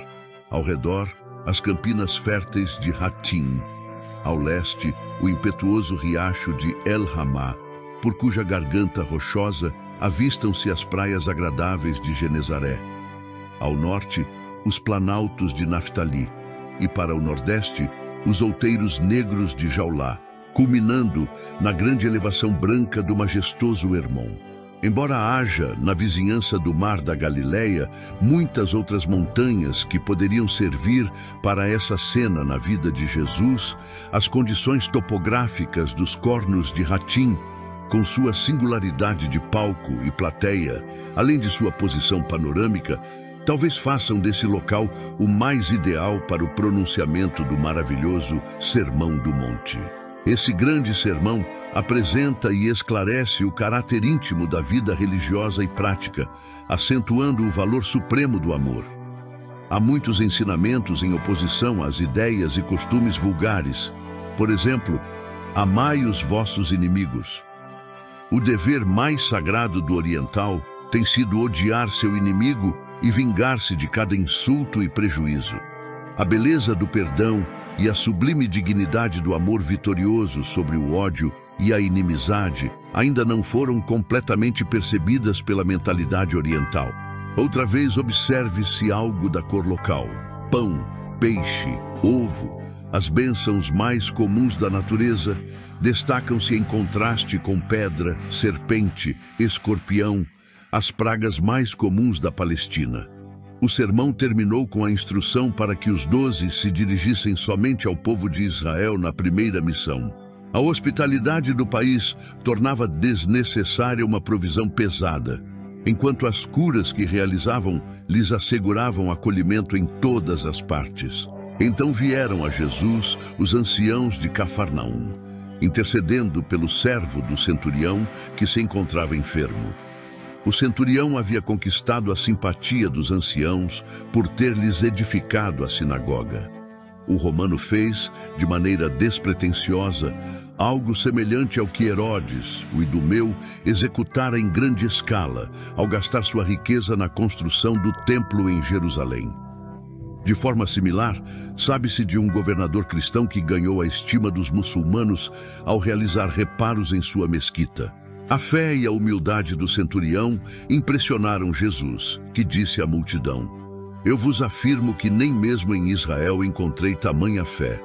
Ao redor, as campinas férteis de Hatim. Ao leste, o impetuoso riacho de El Hamá, por cuja garganta rochosa avistam-se as praias agradáveis de Genezaré. Ao norte, os planaltos de Naftali, e para o nordeste, os outeiros negros de Jaulá, culminando na grande elevação branca do majestoso Hermon. Embora haja, na vizinhança do Mar da Galileia, muitas outras montanhas que poderiam servir para essa cena na vida de Jesus, as condições topográficas dos Cornos de Hatim, com sua singularidade de palco e plateia, além de sua posição panorâmica, talvez façam desse local o mais ideal para o pronunciamento do maravilhoso Sermão do Monte. Esse grande sermão apresenta e esclarece o caráter íntimo da vida religiosa e prática, acentuando o valor supremo do amor. Há muitos ensinamentos em oposição às ideias e costumes vulgares. Por exemplo, amai os vossos inimigos. O dever mais sagrado do oriental tem sido odiar seu inimigo e vingar-se de cada insulto e prejuízo. A beleza do perdão e a sublime dignidade do amor vitorioso sobre o ódio e a inimizade ainda não foram completamente percebidas pela mentalidade oriental. Outra vez, observe-se algo da cor local. Pão, peixe, ovo, as bênçãos mais comuns da natureza, destacam-se em contraste com pedra, serpente, escorpião, as pragas mais comuns da Palestina. O sermão terminou com a instrução para que os 12 se dirigissem somente ao povo de Israel na primeira missão. A hospitalidade do país tornava desnecessária uma provisão pesada, enquanto as curas que realizavam lhes asseguravam acolhimento em todas as partes. Então vieram a Jesus os anciãos de Cafarnaum, intercedendo pelo servo do centurião que se encontrava enfermo. O centurião havia conquistado a simpatia dos anciãos por ter lhes edificado a sinagoga. O romano fez, de maneira despretensiosa, algo semelhante ao que Herodes, o idumeu, executara em grande escala, ao gastar sua riqueza na construção do templo em Jerusalém. De forma similar, sabe-se de um governador cristão que ganhou a estima dos muçulmanos ao realizar reparos em sua mesquita. A fé e a humildade do centurião impressionaram Jesus, que disse à multidão: "Eu vos afirmo que nem mesmo em Israel encontrei tamanha fé."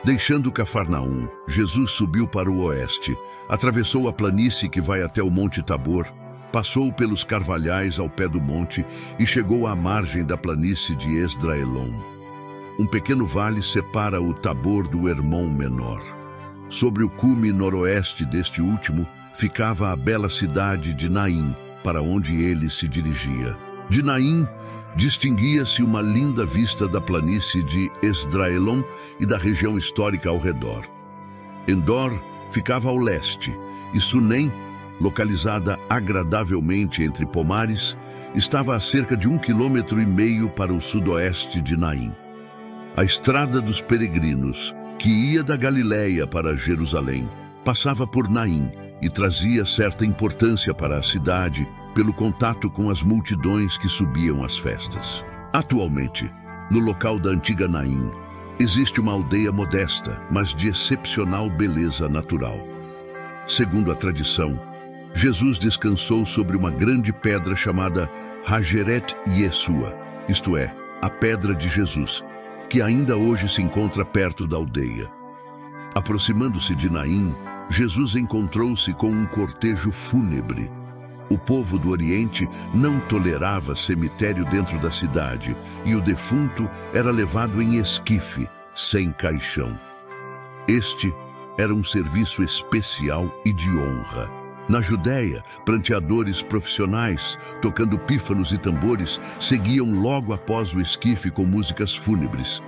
Deixando Cafarnaum, Jesus subiu para o oeste, atravessou a planície que vai até o Monte Tabor, passou pelos carvalhais ao pé do monte e chegou à margem da planície de Esdraelon. Um pequeno vale separa o Tabor do Hermon menor. Sobre o cume noroeste deste último, ficava a bela cidade de Naim, para onde ele se dirigia. De Naim, distinguia-se uma linda vista da planície de Esdraelon e da região histórica ao redor. Endor ficava ao leste, e Sunem, localizada agradavelmente entre pomares, estava a cerca de 1,5 km para o sudoeste de Naim. A estrada dos peregrinos, que ia da Galiléia para Jerusalém, passava por Naim e trazia certa importância para a cidade pelo contato com as multidões que subiam às festas. Atualmente, no local da antiga Naim, existe uma aldeia modesta, mas de excepcional beleza natural. Segundo a tradição, Jesus descansou sobre uma grande pedra chamada Hageret Yeshua, isto é, a Pedra de Jesus, que ainda hoje se encontra perto da aldeia. Aproximando-se de Naim, Jesus encontrou-se com um cortejo fúnebre. O povo do Oriente não tolerava cemitério dentro da cidade e o defunto era levado em esquife, sem caixão. Este era um serviço especial e de honra. Na Judéia, pranteadores profissionais, tocando pífanos e tambores, seguiam logo após o esquife com músicas fúnebres.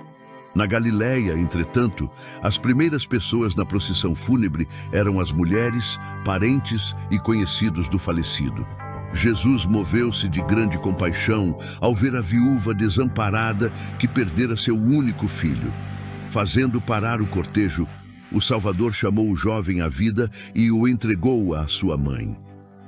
Na Galiléia, entretanto, as primeiras pessoas na procissão fúnebre eram as mulheres, parentes e conhecidos do falecido. Jesus moveu-se de grande compaixão ao ver a viúva desamparada que perdera seu único filho. Fazendo parar o cortejo, o Salvador chamou o jovem à vida e o entregou à sua mãe.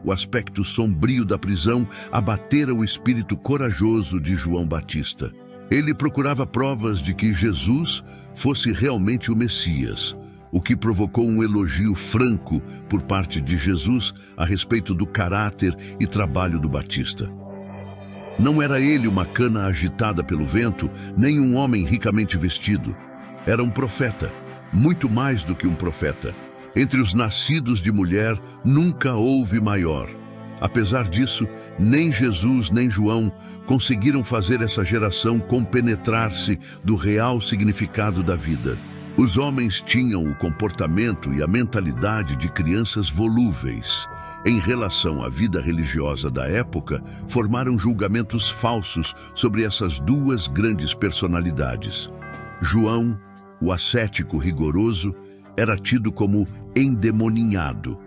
O aspecto sombrio da prisão abatera o espírito corajoso de João Batista. Ele procurava provas de que Jesus fosse realmente o Messias, o que provocou um elogio franco por parte de Jesus a respeito do caráter e trabalho do Batista. Não era ele uma cana agitada pelo vento, nem um homem ricamente vestido. Era um profeta, muito mais do que um profeta. Entre os nascidos de mulher, nunca houve maior. Apesar disso, nem Jesus nem João conseguiram fazer essa geração compenetrar-se do real significado da vida. Os homens tinham o comportamento e a mentalidade de crianças volúveis. Em relação à vida religiosa da época, formaram julgamentos falsos sobre essas duas grandes personalidades. João, o ascético rigoroso, era tido como endemoninhado.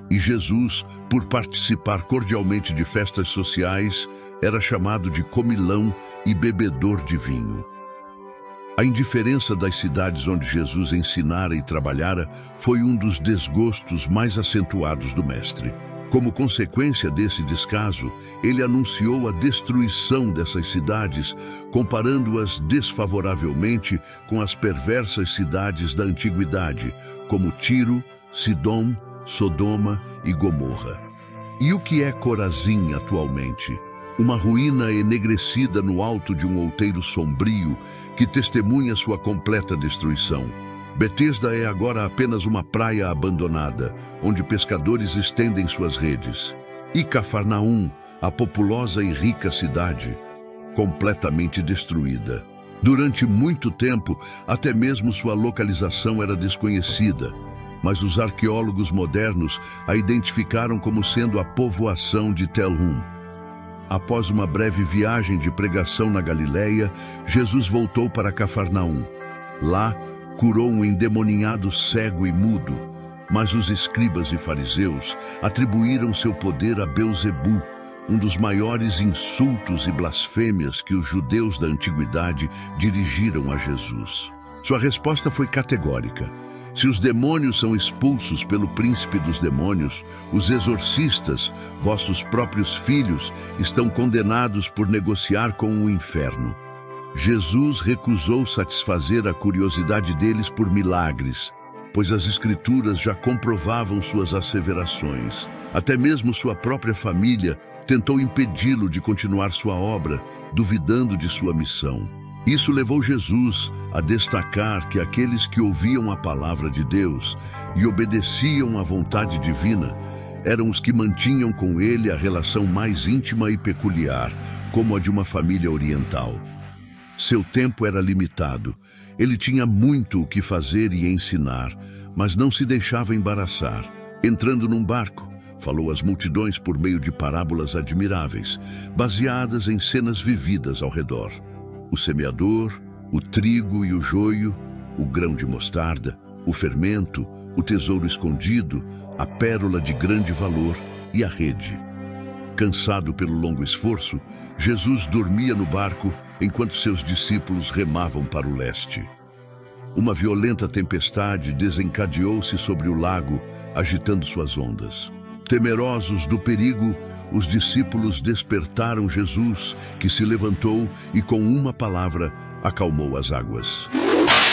E Jesus, por participar cordialmente de festas sociais, era chamado de comilão e bebedor de vinho. A indiferença das cidades onde Jesus ensinara e trabalhara foi um dos desgostos mais acentuados do Mestre. Como consequência desse descaso, ele anunciou a destruição dessas cidades, comparando-as desfavoravelmente com as perversas cidades da antiguidade, como Tiro, Sidom, Sodoma e Gomorra. E o que é Corazim atualmente? Uma ruína enegrecida no alto de um outeiro sombrio que testemunha sua completa destruição. Betesda é agora apenas uma praia abandonada, onde pescadores estendem suas redes. E Cafarnaum, a populosa e rica cidade, completamente destruída. Durante muito tempo, até mesmo sua localização era desconhecida, mas os arqueólogos modernos a identificaram como sendo a povoação de Tel Hum. Após uma breve viagem de pregação na Galiléia, Jesus voltou para Cafarnaum. Lá, curou um endemoninhado cego e mudo, mas os escribas e fariseus atribuíram seu poder a Belzebu, um dos maiores insultos e blasfêmias que os judeus da antiguidade dirigiram a Jesus. Sua resposta foi categórica. Se os demônios são expulsos pelo príncipe dos demônios, os exorcistas, vossos próprios filhos, estão condenados por negociar com o inferno. Jesus recusou satisfazer a curiosidade deles por milagres, pois as Escrituras já comprovavam suas asseverações. Até mesmo sua própria família tentou impedi-lo de continuar sua obra, duvidando de sua missão. Isso levou Jesus a destacar que aqueles que ouviam a palavra de Deus e obedeciam à vontade divina eram os que mantinham com ele a relação mais íntima e peculiar, como a de uma família oriental. Seu tempo era limitado. Ele tinha muito o que fazer e ensinar, mas não se deixava embaraçar. Entrando num barco, falou às multidões por meio de parábolas admiráveis, baseadas em cenas vividas ao redor. O semeador, o trigo e o joio, o grão de mostarda, o fermento, o tesouro escondido, a pérola de grande valor e a rede. cansado pelo longo esforço, Jesus dormia no barco enquanto seus discípulos remavam para o leste. Uma violenta tempestade desencadeou-se sobre o lago, agitando suas ondas. Temerosos do perigo, os discípulos despertaram Jesus, que se levantou e, com uma palavra, acalmou as águas.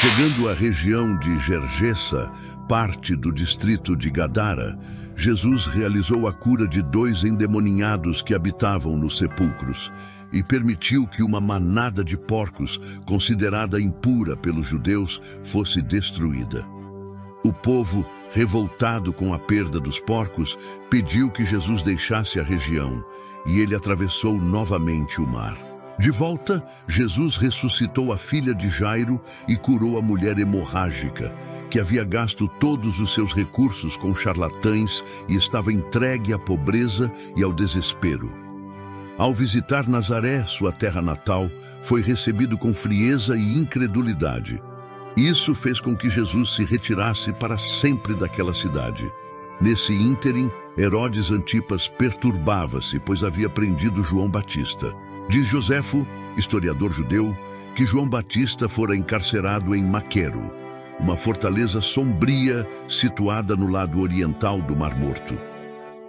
Chegando à região de Gergesa, parte do distrito de Gadara, Jesus realizou a cura de 2 endemoninhados que habitavam nos sepulcros e permitiu que uma manada de porcos, considerada impura pelos judeus, fosse destruída. O povo, revoltado com a perda dos porcos, pediu que Jesus deixasse a região, e ele atravessou novamente o mar. De volta, Jesus ressuscitou a filha de Jairo e curou a mulher hemorrágica, que havia gasto todos os seus recursos com charlatães e estava entregue à pobreza e ao desespero. Ao visitar Nazaré, sua terra natal, foi recebido com frieza e incredulidade. Isso fez com que Jesus se retirasse para sempre daquela cidade. Nesse ínterim, Herodes Antipas perturbava-se, pois havia prendido João Batista. Diz Joséfo, historiador judeu, que João Batista fora encarcerado em Maquero, uma fortaleza sombria situada no lado oriental do Mar Morto.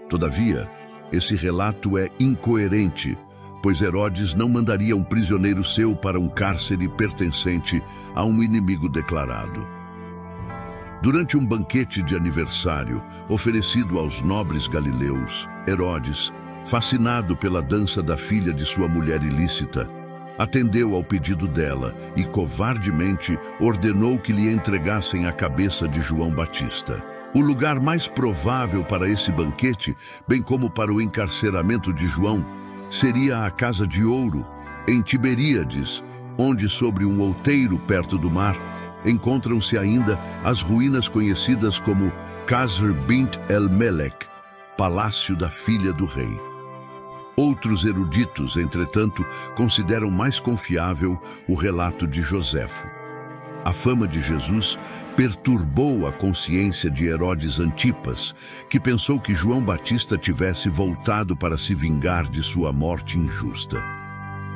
Todavia, esse relato é incoerente, pois Herodes não mandaria um prisioneiro seu para um cárcere pertencente a um inimigo declarado. Durante um banquete de aniversário oferecido aos nobres galileus, Herodes, fascinado pela dança da filha de sua mulher ilícita, atendeu ao pedido dela e covardemente ordenou que lhe entregassem a cabeça de João Batista. O lugar mais provável para esse banquete, bem como para o encarceramento de João, seria a Casa de Ouro, em Tiberíades, onde, sobre um outeiro perto do mar, encontram-se ainda as ruínas conhecidas como Qasr bint el-Melek, Palácio da Filha do Rei. Outros eruditos, entretanto, consideram mais confiável o relato de Joséfo. A fama de Jesus perturbou a consciência de Herodes Antipas, que pensou que João Batista tivesse voltado para se vingar de sua morte injusta.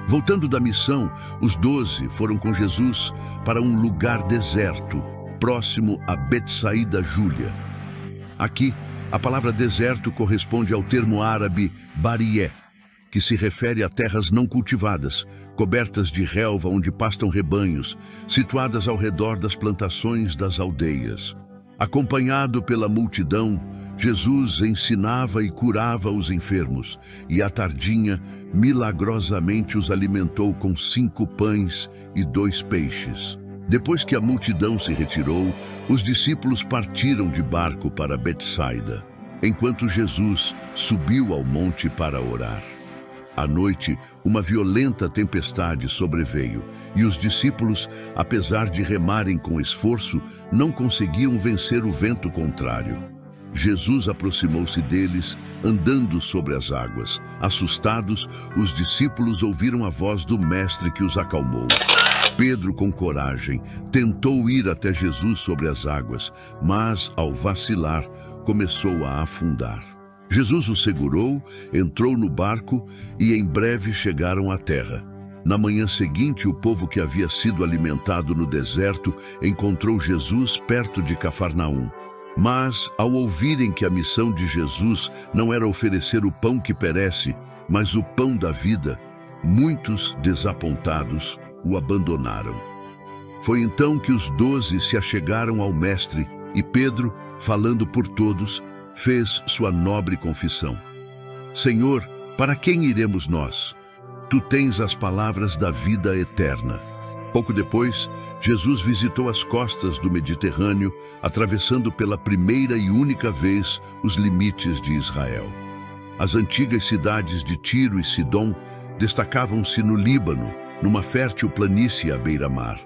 Voltando da missão, os 12 foram com Jesus para um lugar deserto, próximo a Betsaída Júlia. Aqui, a palavra deserto corresponde ao termo árabe barié, que se refere a terras não cultivadas, cobertas de relva onde pastam rebanhos, situadas ao redor das plantações das aldeias. Acompanhado pela multidão, Jesus ensinava e curava os enfermos, e à tardinha, milagrosamente os alimentou com 5 pães e 2 peixes. Depois que a multidão se retirou, os discípulos partiram de barco para Betsaida, enquanto Jesus subiu ao monte para orar. À noite, uma violenta tempestade sobreveio, e os discípulos, apesar de remarem com esforço, não conseguiam vencer o vento contrário. Jesus aproximou-se deles, andando sobre as águas. Assustados, os discípulos ouviram a voz do Mestre que os acalmou. Pedro, com coragem, tentou ir até Jesus sobre as águas, mas, ao vacilar, começou a afundar. Jesus o segurou, entrou no barco e em breve chegaram à terra. Na manhã seguinte, o povo que havia sido alimentado no deserto encontrou Jesus perto de Cafarnaum. Mas, ao ouvirem que a missão de Jesus não era oferecer o pão que perece, mas o pão da vida, muitos, desapontados, o abandonaram. Foi então que os 12 se achegaram ao Mestre e Pedro, falando por todos, fez sua nobre confissão. Senhor, para quem iremos nós? Tu tens as palavras da vida eterna. Pouco depois, Jesus visitou as costas do Mediterrâneo, atravessando pela primeira e única vez os limites de Israel. As antigas cidades de Tiro e Sidom destacavam-se no Líbano, numa fértil planície à beira-mar.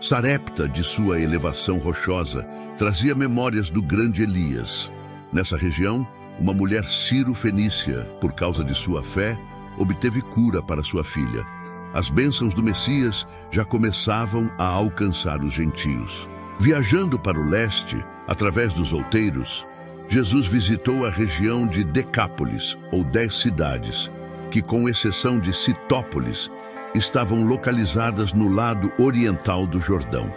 Sarepta, de sua elevação rochosa, trazia memórias do grande Elias. Nessa região, uma mulher sírio-fenícia, por causa de sua fé, obteve cura para sua filha. As bênçãos do Messias já começavam a alcançar os gentios. Viajando para o leste, através dos outeiros, Jesus visitou a região de Decápolis, ou 10 cidades, que, com exceção de Citópolis, estavam localizadas no lado oriental do Jordão.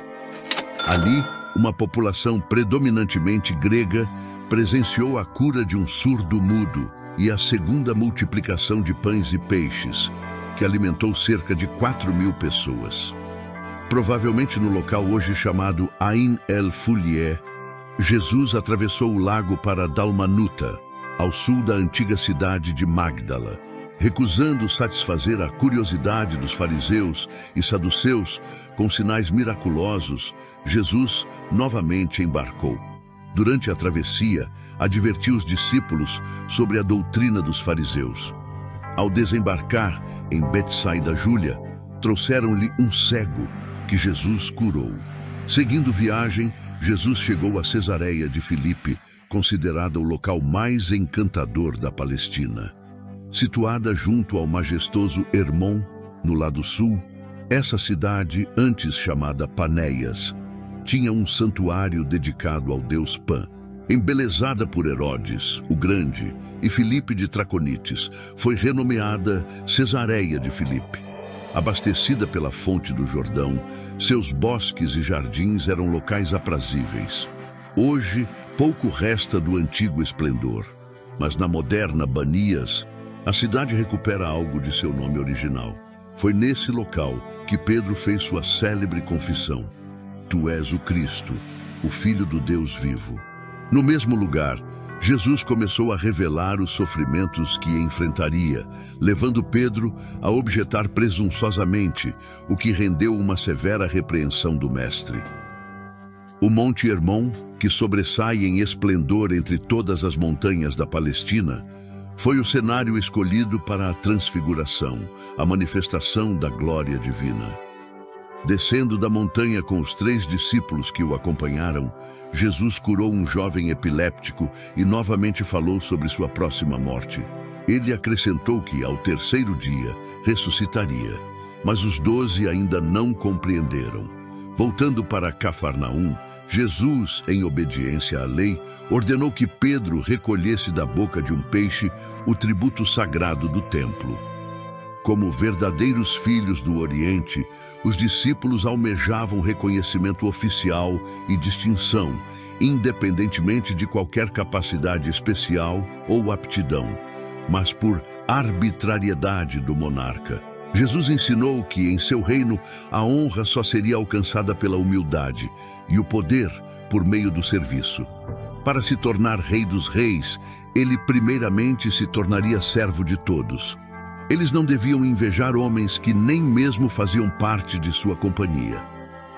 Ali, uma população predominantemente grega presenciou a cura de um surdo-mudo e a segunda multiplicação de pães e peixes, que alimentou cerca de 4.000 pessoas. Provavelmente no local hoje chamado Ain el-Fulié, Jesus atravessou o lago para Dalmanuta, ao sul da antiga cidade de Magdala. Recusando satisfazer a curiosidade dos fariseus e saduceus com sinais miraculosos, Jesus novamente embarcou. Durante a travessia, advertiu os discípulos sobre a doutrina dos fariseus. Ao desembarcar em Betsaida Júlia, trouxeram-lhe um cego que Jesus curou. Seguindo viagem, Jesus chegou a Cesareia de Filipe, considerada o local mais encantador da Palestina. Situada junto ao majestoso Hermon, no lado sul, essa cidade, antes chamada Panéias, tinha um santuário dedicado ao deus Pan. Embelezada por Herodes, o Grande, e Filipe de Traconites, foi renomeada Cesareia de Filipe. Abastecida pela fonte do Jordão, seus bosques e jardins eram locais aprazíveis. Hoje, pouco resta do antigo esplendor, mas na moderna Banias, a cidade recupera algo de seu nome original. Foi nesse local que Pedro fez sua célebre confissão: Tu és o Cristo, o Filho do Deus vivo. No mesmo lugar, Jesus começou a revelar os sofrimentos que enfrentaria, levando Pedro a objetar presunçosamente, o que rendeu uma severa repreensão do Mestre. O Monte Hermon, que sobressai em esplendor entre todas as montanhas da Palestina, foi o cenário escolhido para a transfiguração, a manifestação da glória divina. Descendo da montanha com os 3 discípulos que o acompanharam, Jesus curou um jovem epiléptico e novamente falou sobre sua próxima morte. Ele acrescentou que, ao 3º dia, ressuscitaria, mas os 12 ainda não compreenderam. Voltando para Cafarnaum, Jesus, em obediência à lei, ordenou que Pedro recolhesse da boca de um peixe o tributo sagrado do templo. Como verdadeiros filhos do Oriente, os discípulos almejavam reconhecimento oficial e distinção, independentemente de qualquer capacidade especial ou aptidão, mas por arbitrariedade do monarca. Jesus ensinou que, em seu reino, a honra só seria alcançada pela humildade e o poder por meio do serviço. Para se tornar rei dos reis, ele primeiramente se tornaria servo de todos. Eles não deviam invejar homens que nem mesmo faziam parte de sua companhia.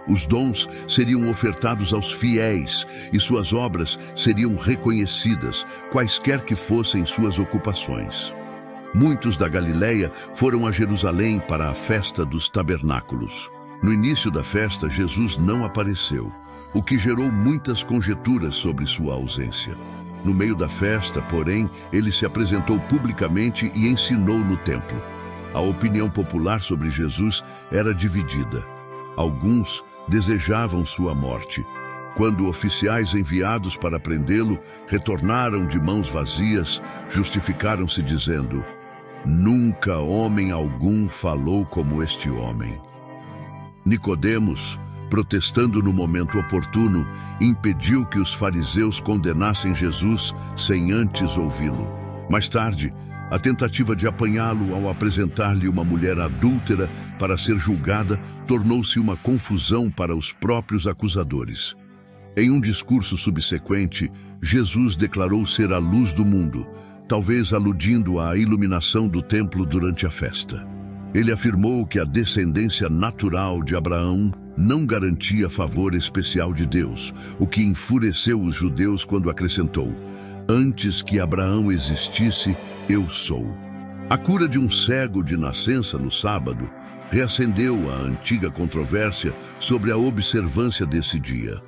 Os dons seriam ofertados aos fiéis e suas obras seriam reconhecidas, quaisquer que fossem suas ocupações. Muitos da Galileia foram a Jerusalém para a festa dos tabernáculos. No início da festa, Jesus não apareceu, o que gerou muitas conjecturas sobre sua ausência. No meio da festa, porém, ele se apresentou publicamente e ensinou no templo. A opinião popular sobre Jesus era dividida. Alguns desejavam sua morte. Quando oficiais enviados para prendê-lo retornaram de mãos vazias, justificaram-se dizendo: Nunca homem algum falou como este homem. Nicodemos, protestando no momento oportuno, impediu que os fariseus condenassem Jesus sem antes ouvi-lo. Mais tarde, a tentativa de apanhá-lo ao apresentar-lhe uma mulher adúltera para ser julgada tornou-se uma confusão para os próprios acusadores. Em um discurso subsequente, Jesus declarou ser a luz do mundo, talvez aludindo à iluminação do templo durante a festa. Ele afirmou que a descendência natural de Abraão não garantia favor especial de Deus, o que enfureceu os judeus quando acrescentou: Antes que Abraão existisse, eu sou. A cura de um cego de nascença no sábado reacendeu a antiga controvérsia sobre a observância desse dia.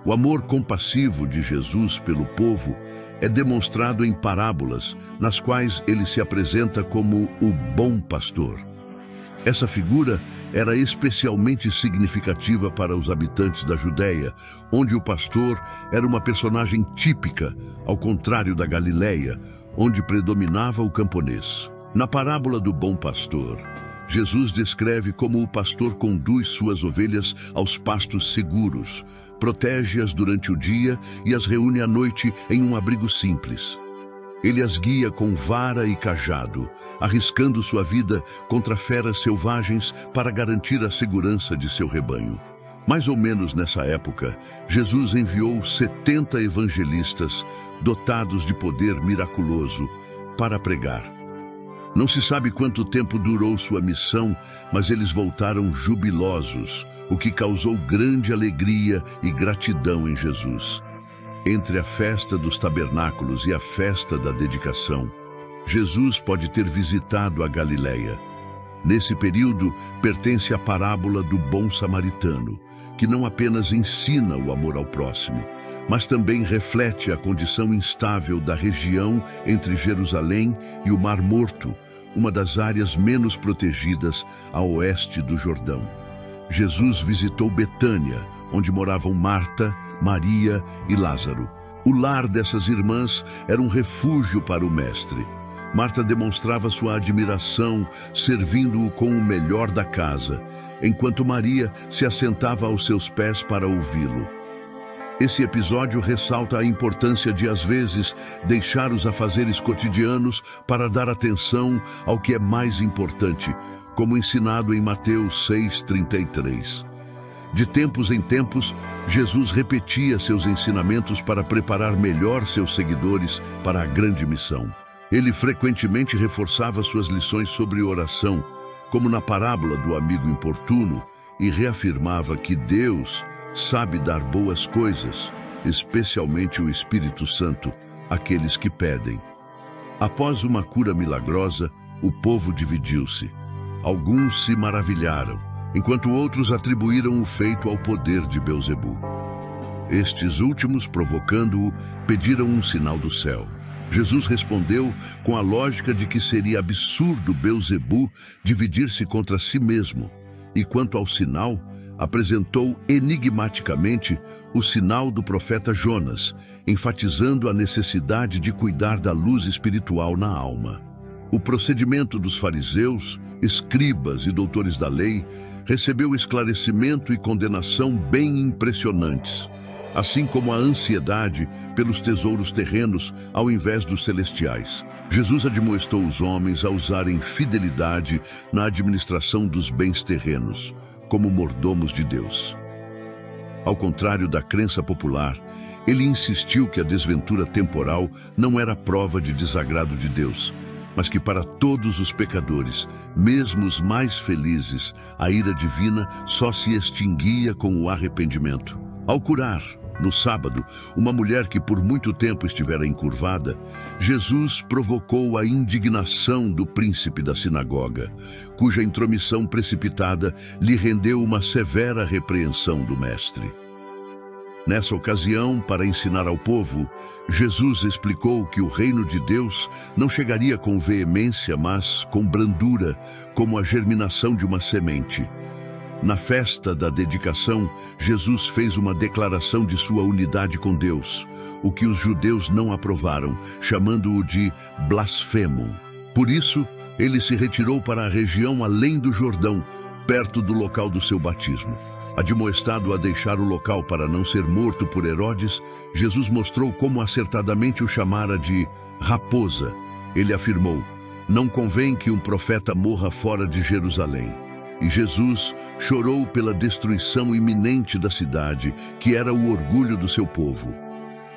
O amor compassivo de Jesus pelo povo é demonstrado em parábolas, nas quais ele se apresenta como o bom pastor. Essa figura era especialmente significativa para os habitantes da Judéia, onde o pastor era uma personagem típica, ao contrário da Galileia, onde predominava o camponês. Na parábola do bom pastor, Jesus descreve como o pastor conduz suas ovelhas aos pastos seguros, protege-as durante o dia e as reúne à noite em um abrigo simples. Ele as guia com vara e cajado, arriscando sua vida contra feras selvagens para garantir a segurança de seu rebanho. Mais ou menos nessa época, Jesus enviou 70 evangelistas dotados de poder miraculoso para pregar. Não se sabe quanto tempo durou sua missão, mas eles voltaram jubilosos, o que causou grande alegria e gratidão em Jesus. Entre a festa dos tabernáculos e a festa da dedicação, Jesus pode ter visitado a Galileia. Nesse período, pertence a parábola do bom samaritano, que não apenas ensina o amor ao próximo, mas também reflete a condição instável da região entre Jerusalém e o Mar Morto, uma das áreas menos protegidas a oeste do Jordão. Jesus visitou Betânia, onde moravam Marta, Maria e Lázaro. O lar dessas irmãs era um refúgio para o mestre. Marta demonstrava sua admiração, servindo-o com o melhor da casa, enquanto Maria se assentava aos seus pés para ouvi-lo. Esse episódio ressalta a importância de, às vezes, deixar os afazeres cotidianos para dar atenção ao que é mais importante, como ensinado em Mateus 6:33. De tempos em tempos, Jesus repetia seus ensinamentos para preparar melhor seus seguidores para a grande missão. Ele frequentemente reforçava suas lições sobre oração, como na parábola do amigo importuno, e reafirmava que Deus sabe dar boas coisas, especialmente o Espírito Santo, àqueles que pedem. Após uma cura milagrosa, o povo dividiu-se. Alguns se maravilharam, enquanto outros atribuíram o feito ao poder de Belzebu. Estes últimos, provocando-o, pediram um sinal do céu. Jesus respondeu com a lógica de que seria absurdo Belzebu dividir-se contra si mesmo, e quanto ao sinal, apresentou enigmaticamente o sinal do profeta Jonas, enfatizando a necessidade de cuidar da luz espiritual na alma. O procedimento dos fariseus, escribas e doutores da lei recebeu esclarecimento e condenação bem impressionantes, assim como a ansiedade pelos tesouros terrenos ao invés dos celestiais. Jesus admoestou os homens a usarem fidelidade na administração dos bens terrenos, como mordomos de Deus. Ao contrário da crença popular, ele insistiu que a desventura temporal não era prova de desagrado de Deus, mas que para todos os pecadores, mesmo os mais felizes, a ira divina só se extinguia com o arrependimento. Ao curar, no sábado, uma mulher que por muito tempo estivera encurvada, Jesus provocou a indignação do príncipe da sinagoga, cuja intromissão precipitada lhe rendeu uma severa repreensão do mestre. Nessa ocasião, para ensinar ao povo, Jesus explicou que o reino de Deus não chegaria com veemência, mas com brandura, como a germinação de uma semente. Na festa da dedicação, Jesus fez uma declaração de sua unidade com Deus, o que os judeus não aprovaram, chamando-o de blasfemo. Por isso, ele se retirou para a região além do Jordão, perto do local do seu batismo. Admoestado a deixar o local para não ser morto por Herodes, Jesus mostrou como acertadamente o chamara de raposa. Ele afirmou: "Não convém que um profeta morra fora de Jerusalém." E Jesus chorou pela destruição iminente da cidade, que era o orgulho do seu povo.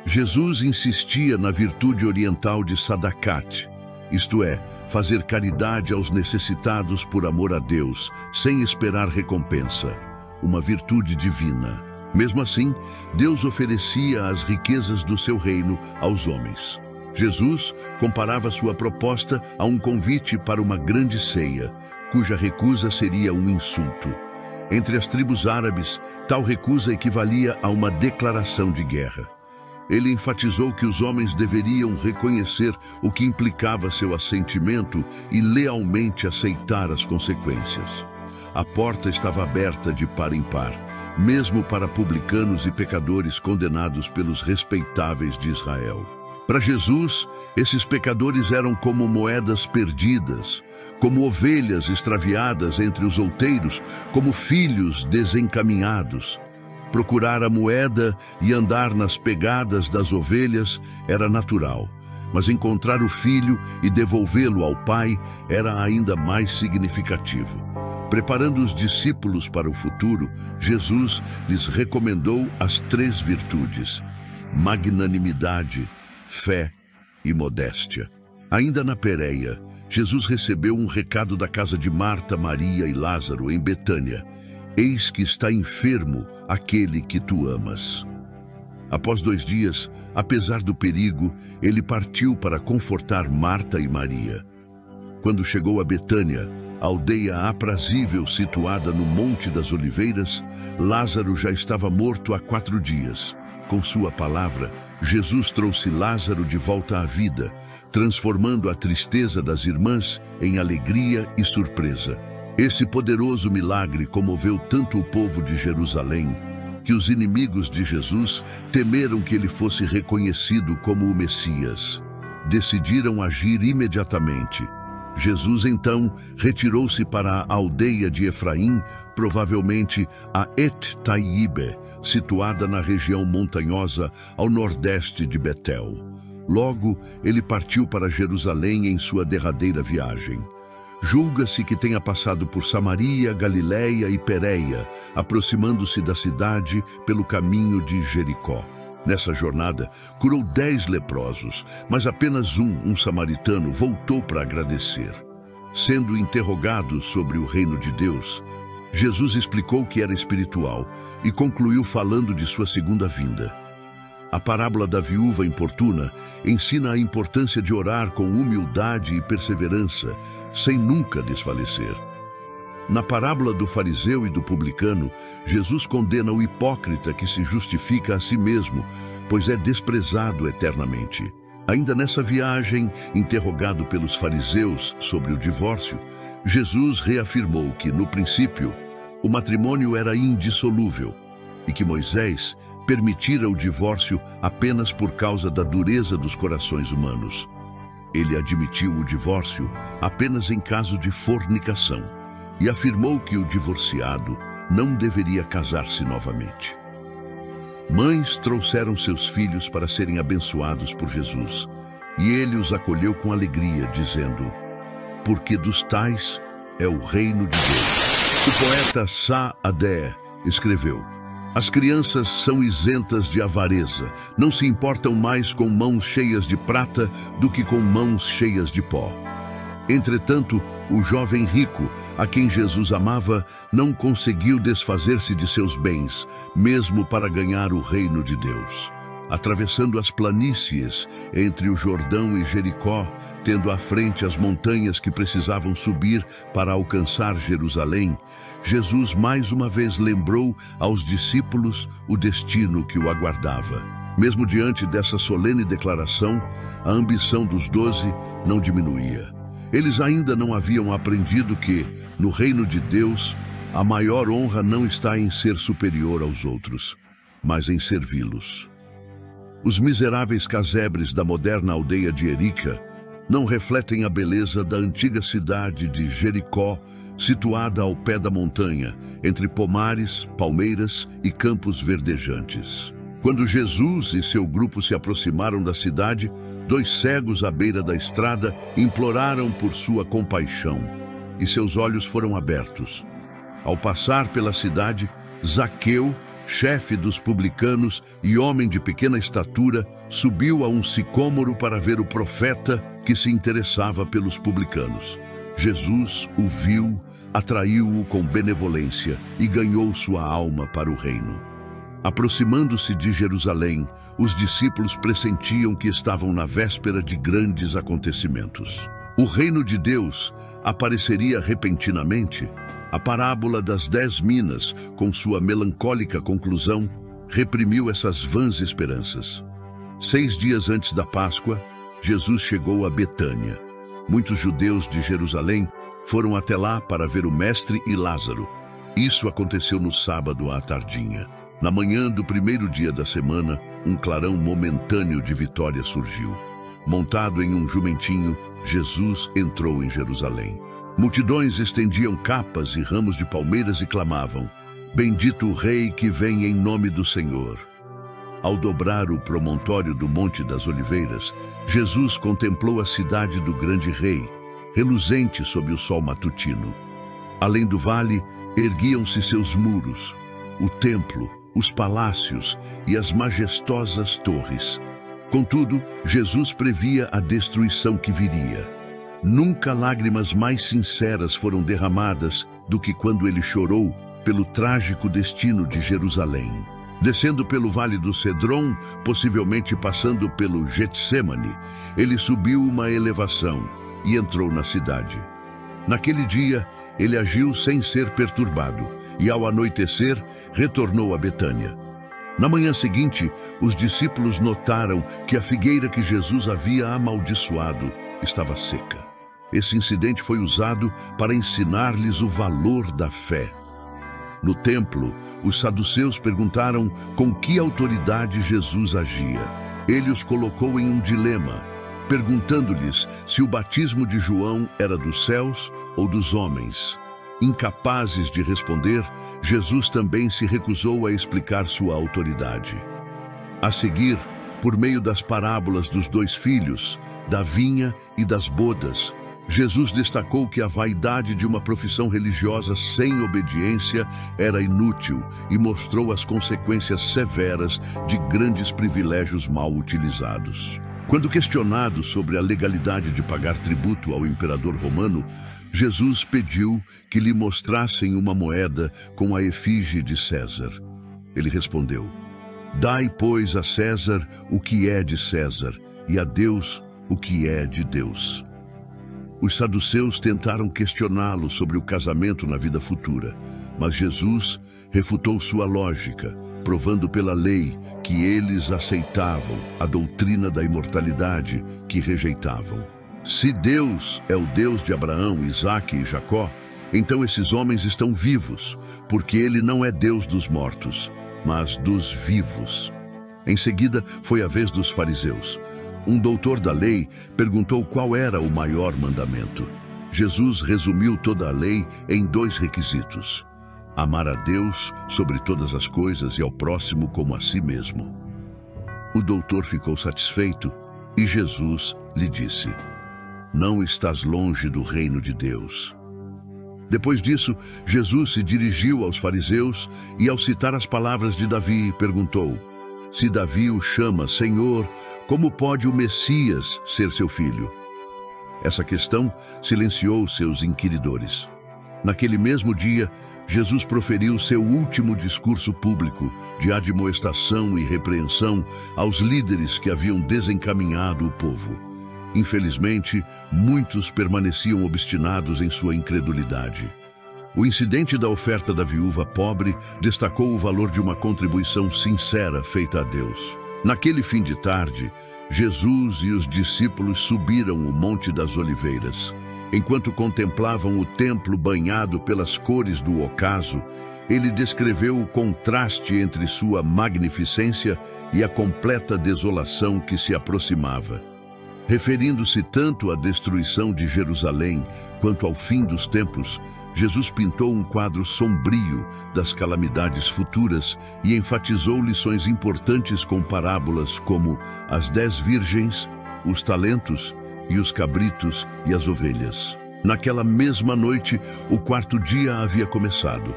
Jesus insistia na virtude oriental de Sadakat, isto é, fazer caridade aos necessitados por amor a Deus, sem esperar recompensa, uma virtude divina. Mesmo assim, Deus oferecia as riquezas do seu reino aos homens. Jesus comparava sua proposta a um convite para uma grande ceia, cuja recusa seria um insulto. Entre as tribos árabes, tal recusa equivalia a uma declaração de guerra. Ele enfatizou que os homens deveriam reconhecer o que implicava seu assentimento e lealmente aceitar as consequências. A porta estava aberta de par em par, mesmo para publicanos e pecadores condenados pelos respeitáveis de Israel. Para Jesus, esses pecadores eram como moedas perdidas, como ovelhas extraviadas entre os outeiros, como filhos desencaminhados. Procurar a moeda e andar nas pegadas das ovelhas era natural, mas encontrar o filho e devolvê-lo ao pai era ainda mais significativo. Preparando os discípulos para o futuro, Jesus lhes recomendou as 3 virtudes: magnanimidade, fé e modéstia. Ainda na Pérea, Jesus recebeu um recado da casa de Marta, Maria e Lázaro, em Betânia: eis que está enfermo aquele que tu amas. Após 2 dias, apesar do perigo, ele partiu para confortar Marta e Maria. Quando chegou a Betânia, a aldeia aprazível situada no Monte das Oliveiras, Lázaro já estava morto há 4 dias. Com sua palavra, Jesus trouxe Lázaro de volta à vida, transformando a tristeza das irmãs em alegria e surpresa. Esse poderoso milagre comoveu tanto o povo de Jerusalém, que os inimigos de Jesus temeram que ele fosse reconhecido como o Messias. Decidiram agir imediatamente. Jesus, então, retirou-se para a aldeia de Efraim, provavelmente a Et-Taibe, situada na região montanhosa ao nordeste de Betel. Logo, ele partiu para Jerusalém em sua derradeira viagem. Julga-se que tenha passado por Samaria, Galiléia e Pérea, aproximando-se da cidade pelo caminho de Jericó. Nessa jornada, curou 10 leprosos, mas apenas um samaritano, voltou para agradecer. Sendo interrogado sobre o reino de Deus, Jesus explicou que era espiritual e concluiu falando de sua segunda vinda. A parábola da viúva importuna ensina a importância de orar com humildade e perseverança, sem nunca desfalecer. Na parábola do fariseu e do publicano, Jesus condena o hipócrita que se justifica a si mesmo, pois é desprezado eternamente. Ainda nessa viagem, interrogado pelos fariseus sobre o divórcio, Jesus reafirmou que, no princípio, o matrimônio era indissolúvel e que Moisés permitira o divórcio apenas por causa da dureza dos corações humanos. Ele admitiu o divórcio apenas em caso de fornicação e afirmou que o divorciado não deveria casar-se novamente. Mães trouxeram seus filhos para serem abençoados por Jesus, e ele os acolheu com alegria, dizendo: porque dos tais é o reino de Deus. O poeta Sa'adé escreveu: as crianças são isentas de avareza, não se importam mais com mãos cheias de prata do que com mãos cheias de pó. Entretanto, o jovem rico, a quem Jesus amava, não conseguiu desfazer-se de seus bens, mesmo para ganhar o reino de Deus. Atravessando as planícies entre o Jordão e Jericó, tendo à frente as montanhas que precisavam subir para alcançar Jerusalém, Jesus mais uma vez lembrou aos discípulos o destino que o aguardava. Mesmo diante dessa solene declaração, a ambição dos 12 não diminuía. Eles ainda não haviam aprendido que, no reino de Deus, a maior honra não está em ser superior aos outros, mas em servi-los. Os miseráveis casebres da moderna aldeia de Erica não refletem a beleza da antiga cidade de Jericó, situada ao pé da montanha, entre pomares, palmeiras e campos verdejantes. Quando Jesus e seu grupo se aproximaram da cidade, 2 cegos à beira da estrada imploraram por sua compaixão, e seus olhos foram abertos. Ao passar pela cidade, Zaqueu, chefe dos publicanos e homem de pequena estatura, subiu a um sicômoro para ver o profeta que se interessava pelos publicanos. Jesus o viu, atraiu-o com benevolência e ganhou sua alma para o reino. Aproximando-se de Jerusalém, os discípulos pressentiam que estavam na véspera de grandes acontecimentos. O reino de Deus apareceria repentinamente. A parábola das 10 minas, com sua melancólica conclusão, reprimiu essas vãs esperanças. 6 dias antes da Páscoa, Jesus chegou a Betânia. Muitos judeus de Jerusalém foram até lá para ver o mestre e Lázaro. Isso aconteceu no sábado à tardinha. Na manhã do primeiro dia da semana, um clarão momentâneo de vitória surgiu. Montado em um jumentinho, Jesus entrou em Jerusalém. Multidões estendiam capas e ramos de palmeiras e clamavam: "Bendito o Rei que vem em nome do Senhor." Ao dobrar o promontório do Monte das Oliveiras, Jesus contemplou a cidade do grande rei, reluzente sob o sol matutino. Além do vale, erguiam-se seus muros, o templo, os palácios e as majestosas torres. Contudo, Jesus previa a destruição que viria. Nunca lágrimas mais sinceras foram derramadas do que quando ele chorou pelo trágico destino de Jerusalém. Descendo pelo Vale do Cedron, possivelmente passando pelo Getsêmani, ele subiu uma elevação e entrou na cidade. Naquele dia, ele agiu sem ser perturbado e, ao anoitecer, retornou a Betânia. Na manhã seguinte, os discípulos notaram que a figueira que Jesus havia amaldiçoado estava seca. Esse incidente foi usado para ensinar-lhes o valor da fé. No templo, os saduceus perguntaram com que autoridade Jesus agia. Ele os colocou em um dilema, perguntando-lhes se o batismo de João era dos céus ou dos homens. Incapazes de responder, Jesus também se recusou a explicar sua autoridade. A seguir, por meio das parábolas dos 2 filhos, da vinha e das bodas, Jesus destacou que a vaidade de uma profissão religiosa sem obediência era inútil e mostrou as consequências severas de grandes privilégios mal utilizados. Quando questionado sobre a legalidade de pagar tributo ao imperador romano, Jesus pediu que lhe mostrassem uma moeda com a efígie de César. Ele respondeu: "Dai, pois, a César o que é de César, e a Deus o que é de Deus." Os saduceus tentaram questioná-lo sobre o casamento na vida futura, mas Jesus refutou sua lógica, provando pela lei que eles aceitavam a doutrina da imortalidade que rejeitavam. Se Deus é o Deus de Abraão, Isaque e Jacó, então esses homens estão vivos, porque ele não é Deus dos mortos, mas dos vivos. Em seguida, foi a vez dos fariseus. Um doutor da lei perguntou qual era o maior mandamento. Jesus resumiu toda a lei em 2 requisitos: amar a Deus sobre todas as coisas e ao próximo como a si mesmo. O doutor ficou satisfeito e Jesus lhe disse: "Não estás longe do reino de Deus." Depois disso, Jesus se dirigiu aos fariseus e, ao citar as palavras de Davi, perguntou: "Se Davi o chama Senhor, como pode o Messias ser seu filho?" Essa questão silenciou seus inquiridores. Naquele mesmo dia, Jesus proferiu seu último discurso público de admoestação e repreensão aos líderes que haviam desencaminhado o povo. Infelizmente, muitos permaneciam obstinados em sua incredulidade. O incidente da oferta da viúva pobre destacou o valor de uma contribuição sincera feita a Deus. Naquele fim de tarde, Jesus e os discípulos subiram o Monte das Oliveiras. Enquanto contemplavam o templo banhado pelas cores do ocaso, ele descreveu o contraste entre sua magnificência e a completa desolação que se aproximava. Referindo-se tanto à destruição de Jerusalém quanto ao fim dos tempos, Jesus pintou um quadro sombrio das calamidades futuras e enfatizou lições importantes com parábolas como as 10 virgens, os talentos e os cabritos e as ovelhas. Naquela mesma noite, o 4º dia havia começado.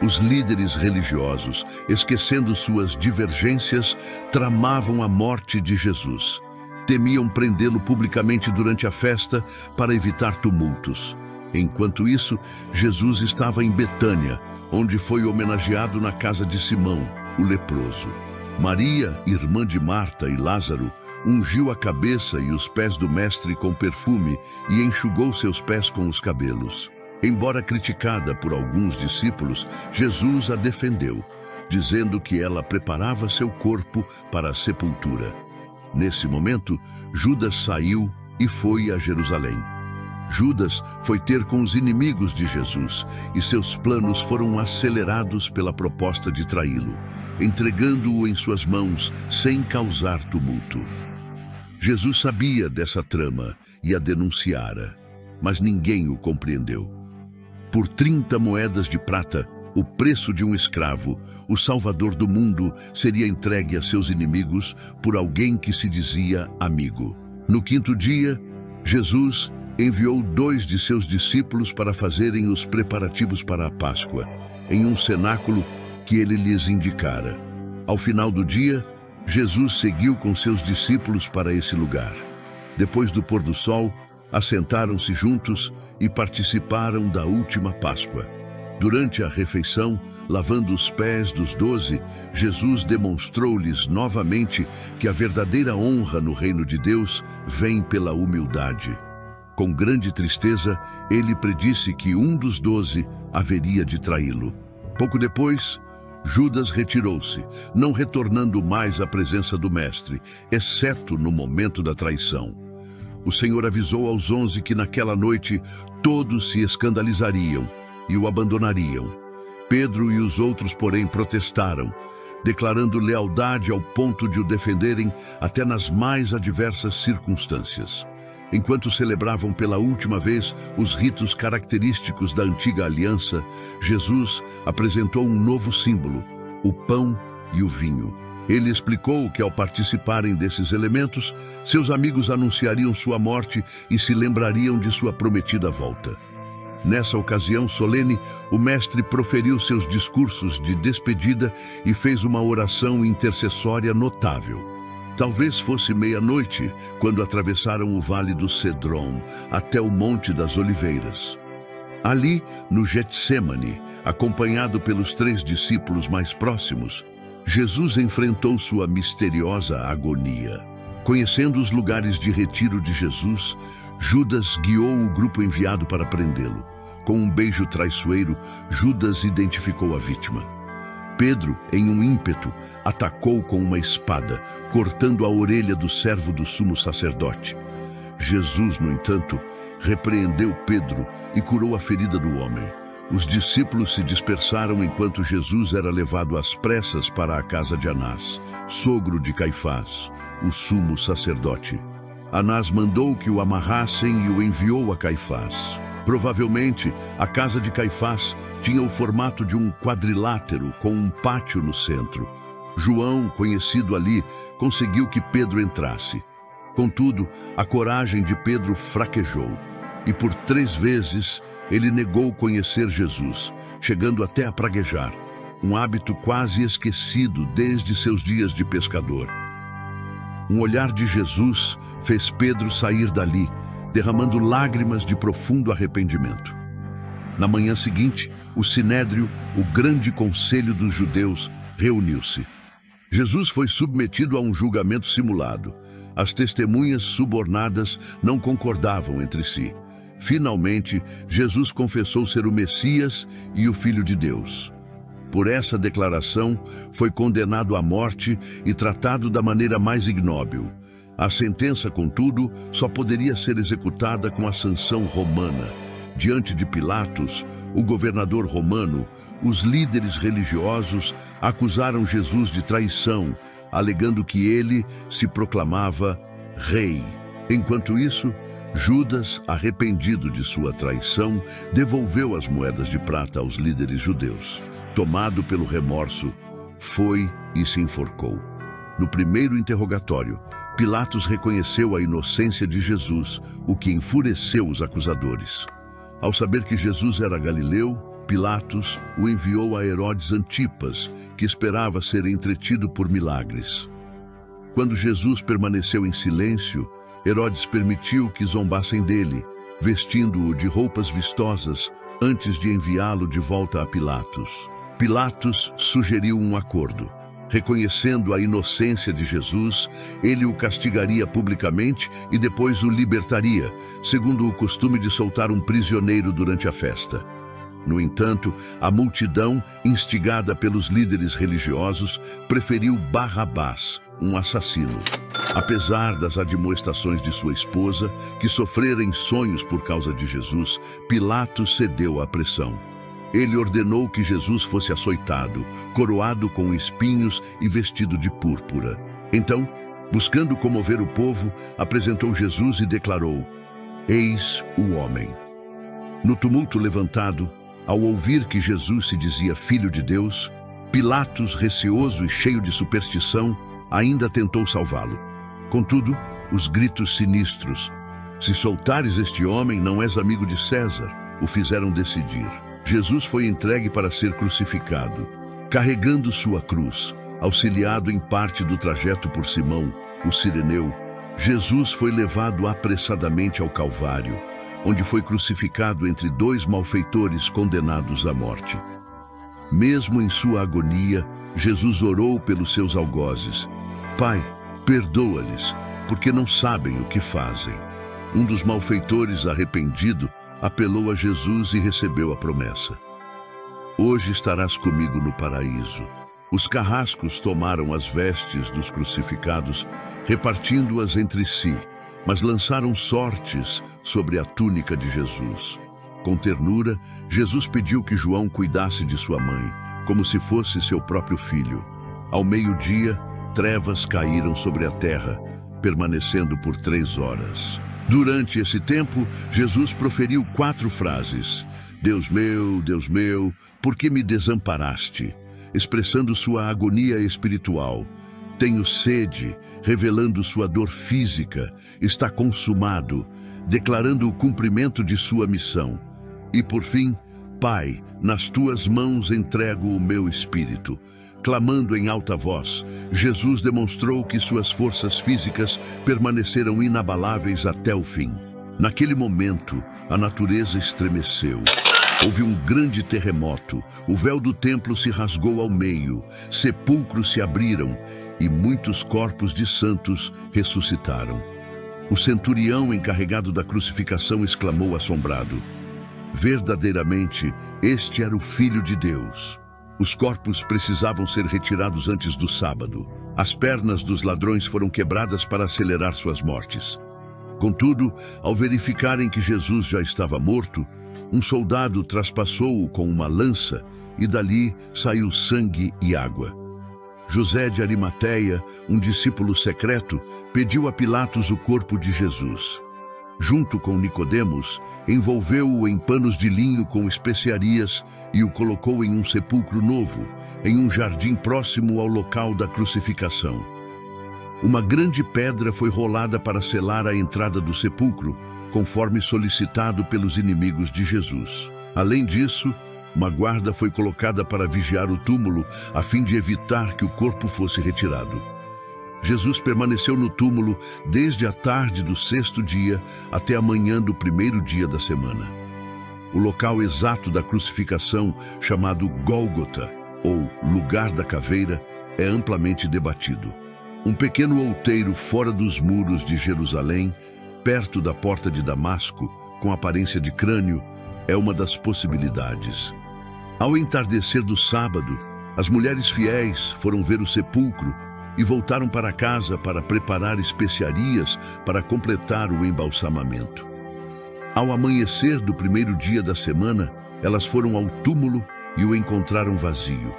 Os líderes religiosos, esquecendo suas divergências, tramavam a morte de Jesus. Temiam prendê-lo publicamente durante a festa para evitar tumultos. Enquanto isso, Jesus estava em Betânia, onde foi homenageado na casa de Simão, o leproso. Maria, irmã de Marta e Lázaro, ungiu a cabeça e os pés do mestre com perfume e enxugou seus pés com os cabelos. Embora criticada por alguns discípulos, Jesus a defendeu, dizendo que ela preparava seu corpo para a sepultura. Nesse momento, Judas saiu e foi a Jerusalém. Judas foi ter com os inimigos de Jesus e seus planos foram acelerados pela proposta de traí-lo, entregando-o em suas mãos sem causar tumulto. Jesus sabia dessa trama e a denunciara, mas ninguém o compreendeu. Por 30 moedas de prata, o preço de um escravo, o Salvador do mundo seria entregue a seus inimigos por alguém que se dizia amigo. No 5º dia, Jesus enviou 2 de seus discípulos para fazerem os preparativos para a Páscoa, em um cenáculo que ele lhes indicara. Ao final do dia, Jesus seguiu com seus discípulos para esse lugar. Depois do pôr do sol, assentaram-se juntos e participaram da última Páscoa. Durante a refeição, lavando os pés dos 12, Jesus demonstrou-lhes novamente que a verdadeira honra no reino de Deus vem pela humildade. Com grande tristeza, ele predisse que um dos 12 haveria de traí-lo. Pouco depois, Judas retirou-se, não retornando mais à presença do Mestre, exceto no momento da traição. O Senhor avisou aos 11 que naquela noite todos se escandalizariam e o abandonariam. Pedro e os outros, porém, protestaram, declarando lealdade ao ponto de o defenderem até nas mais adversas circunstâncias. Enquanto celebravam pela última vez os ritos característicos da antiga aliança, Jesus apresentou um novo símbolo, o pão e o vinho. Ele explicou que ao participarem desses elementos, seus amigos anunciariam sua morte e se lembrariam de sua prometida volta. Nessa ocasião solene, o mestre proferiu seus discursos de despedida e fez uma oração intercessória notável. Talvez fosse meia-noite quando atravessaram o vale do Cedron até o Monte das Oliveiras. Ali, no Getsêmani, acompanhado pelos 3 discípulos mais próximos, Jesus enfrentou sua misteriosa agonia. Conhecendo os lugares de retiro de Jesus, Judas guiou o grupo enviado para prendê-lo. Com um beijo traiçoeiro, Judas identificou a vítima. Pedro, em um ímpeto, atacou com uma espada, cortando a orelha do servo do sumo sacerdote. Jesus, no entanto, repreendeu Pedro e curou a ferida do homem. Os discípulos se dispersaram enquanto Jesus era levado às pressas para a casa de Anás, sogro de Caifás, o sumo sacerdote. Anás mandou que o amarrassem e o enviou a Caifás. Provavelmente, a casa de Caifás tinha o formato de um quadrilátero com um pátio no centro. João, conhecido ali, conseguiu que Pedro entrasse. Contudo, a coragem de Pedro fraquejou, e por 3 vezes ele negou conhecer Jesus, chegando até a praguejar, um hábito quase esquecido desde seus dias de pescador. Um olhar de Jesus fez Pedro sair dali, derramando lágrimas de profundo arrependimento. Na manhã seguinte, o Sinédrio, o grande conselho dos judeus, reuniu-se. Jesus foi submetido a um julgamento simulado. As testemunhas subornadas não concordavam entre si. Finalmente, Jesus confessou ser o Messias e o Filho de Deus. Por essa declaração, foi condenado à morte e tratado da maneira mais ignóbil. A sentença, contudo, só poderia ser executada com a sanção romana. Diante de Pilatos, o governador romano, os líderes religiosos acusaram Jesus de traição, alegando que ele se proclamava rei. Enquanto isso, Judas, arrependido de sua traição, devolveu as moedas de prata aos líderes judeus. Tomado pelo remorso, foi e se enforcou. No primeiro interrogatório, Pilatos reconheceu a inocência de Jesus, o que enfureceu os acusadores. Ao saber que Jesus era galileu, Pilatos o enviou a Herodes Antipas, que esperava ser entretido por milagres. Quando Jesus permaneceu em silêncio, Herodes permitiu que zombassem dele, vestindo-o de roupas vistosas, antes de enviá-lo de volta a Pilatos. Pilatos sugeriu um acordo. Reconhecendo a inocência de Jesus, ele o castigaria publicamente e depois o libertaria, segundo o costume de soltar um prisioneiro durante a festa. No entanto, a multidão, instigada pelos líderes religiosos, preferiu Barrabás, um assassino. Apesar das admoestações de sua esposa, que sofrera em sonhos por causa de Jesus, Pilatos cedeu à pressão. Ele ordenou que Jesus fosse açoitado, coroado com espinhos e vestido de púrpura. Então, buscando comover o povo, apresentou Jesus e declarou: "Eis o homem." No tumulto levantado, ao ouvir que Jesus se dizia Filho de Deus, Pilatos, receoso e cheio de superstição, ainda tentou salvá-lo. Contudo, os gritos sinistros: "Se soltares este homem, não és amigo de César", o fizeram decidir. Jesus foi entregue para ser crucificado. Carregando sua cruz, auxiliado em parte do trajeto por Simão, o cireneu, Jesus foi levado apressadamente ao Calvário, onde foi crucificado entre dois malfeitores condenados à morte. Mesmo em sua agonia, Jesus orou pelos seus algozes: "Pai, perdoa-lhes, porque não sabem o que fazem." Um dos malfeitores, arrependido, apelou a Jesus e recebeu a promessa: "Hoje estarás comigo no paraíso." Os carrascos tomaram as vestes dos crucificados, repartindo-as entre si, mas lançaram sortes sobre a túnica de Jesus. Com ternura, Jesus pediu que João cuidasse de sua mãe, como se fosse seu próprio filho. Ao meio-dia, trevas caíram sobre a terra, permanecendo por 3 horas. Durante esse tempo, Jesus proferiu 4 frases: Deus meu, por que me desamparaste?", expressando sua agonia espiritual. "Tenho sede", revelando sua dor física. "Está consumado", declarando o cumprimento de sua missão. E por fim, "Pai, nas tuas mãos entrego o meu espírito." Clamando em alta voz, Jesus demonstrou que suas forças físicas permaneceram inabaláveis até o fim. Naquele momento, a natureza estremeceu. Houve um grande terremoto, o véu do templo se rasgou ao meio, sepulcros se abriram e muitos corpos de santos ressuscitaram. O centurião encarregado da crucificação exclamou assombrado: "Verdadeiramente, este era o Filho de Deus." Os corpos precisavam ser retirados antes do sábado. As pernas dos ladrões foram quebradas para acelerar suas mortes. Contudo, ao verificarem que Jesus já estava morto, um soldado traspassou-o com uma lança e dali saiu sangue e água. José de Arimateia, um discípulo secreto, pediu a Pilatos o corpo de Jesus. Junto com Nicodemos, envolveu-o em panos de linho com especiarias e o colocou em um sepulcro novo, em um jardim próximo ao local da crucificação. Uma grande pedra foi rolada para selar a entrada do sepulcro, conforme solicitado pelos inimigos de Jesus. Além disso, uma guarda foi colocada para vigiar o túmulo, a fim de evitar que o corpo fosse retirado. Jesus permaneceu no túmulo desde a tarde do 6º dia até a manhã do 1º dia da semana. O local exato da crucificação, chamado Gólgota, ou Lugar da Caveira, é amplamente debatido. Um pequeno outeiro fora dos muros de Jerusalém, perto da porta de Damasco, com aparência de crânio, é uma das possibilidades. Ao entardecer do sábado, as mulheres fiéis foram ver o sepulcro e voltaram para casa para preparar especiarias para completar o embalsamamento. Ao amanhecer do 1º dia da semana, elas foram ao túmulo e o encontraram vazio.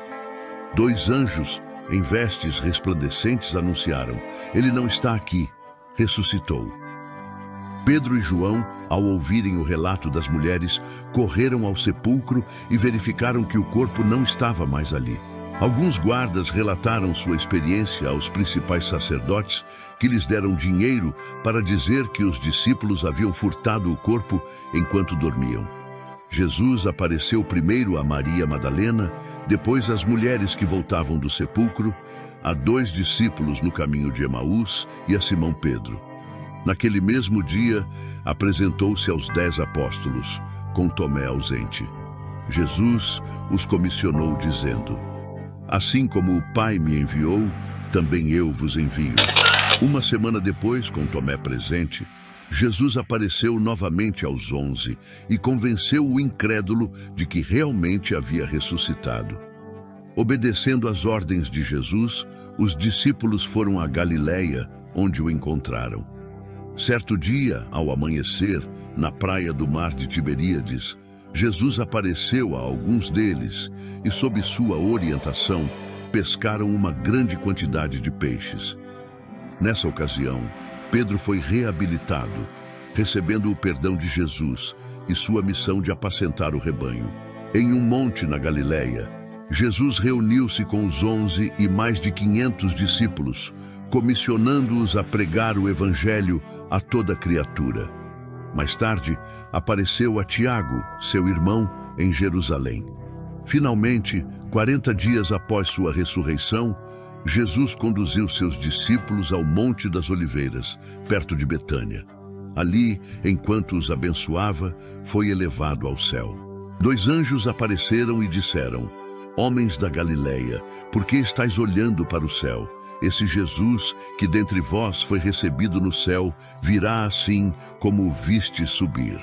2 anjos, em vestes resplandecentes, anunciaram: "Ele não está aqui, ressuscitou." Pedro e João, ao ouvirem o relato das mulheres, correram ao sepulcro e verificaram que o corpo não estava mais ali. Alguns guardas relataram sua experiência aos principais sacerdotes, que lhes deram dinheiro para dizer que os discípulos haviam furtado o corpo enquanto dormiam. Jesus apareceu primeiro a Maria Madalena, depois às mulheres que voltavam do sepulcro, a 2 discípulos no caminho de Emaús e a Simão Pedro. Naquele mesmo dia, apresentou-se aos 10 apóstolos, com Tomé ausente. Jesus os comissionou dizendo: "Assim como o Pai me enviou, também eu vos envio." Uma semana depois, com Tomé presente, Jesus apareceu novamente aos 11 e convenceu o incrédulo de que realmente havia ressuscitado. Obedecendo às ordens de Jesus, os discípulos foram a Galiléia, onde o encontraram. Certo dia, ao amanhecer, na praia do mar de Tiberíades, Jesus apareceu a alguns deles e, sob sua orientação, pescaram uma grande quantidade de peixes. Nessa ocasião, Pedro foi reabilitado, recebendo o perdão de Jesus e sua missão de apacentar o rebanho. Em um monte na Galileia, Jesus reuniu-se com os 11 e mais de 500 discípulos, comissionando-os a pregar o Evangelho a toda criatura. Mais tarde, apareceu a Tiago, seu irmão, em Jerusalém. Finalmente, 40 dias após sua ressurreição, Jesus conduziu seus discípulos ao Monte das Oliveiras, perto de Betânia. Ali, enquanto os abençoava, foi elevado ao céu. 2 anjos apareceram e disseram: Homens da Galileia, por que estáis olhando para o céu? Esse Jesus, que dentre vós foi recebido no céu, virá assim como o viste subir.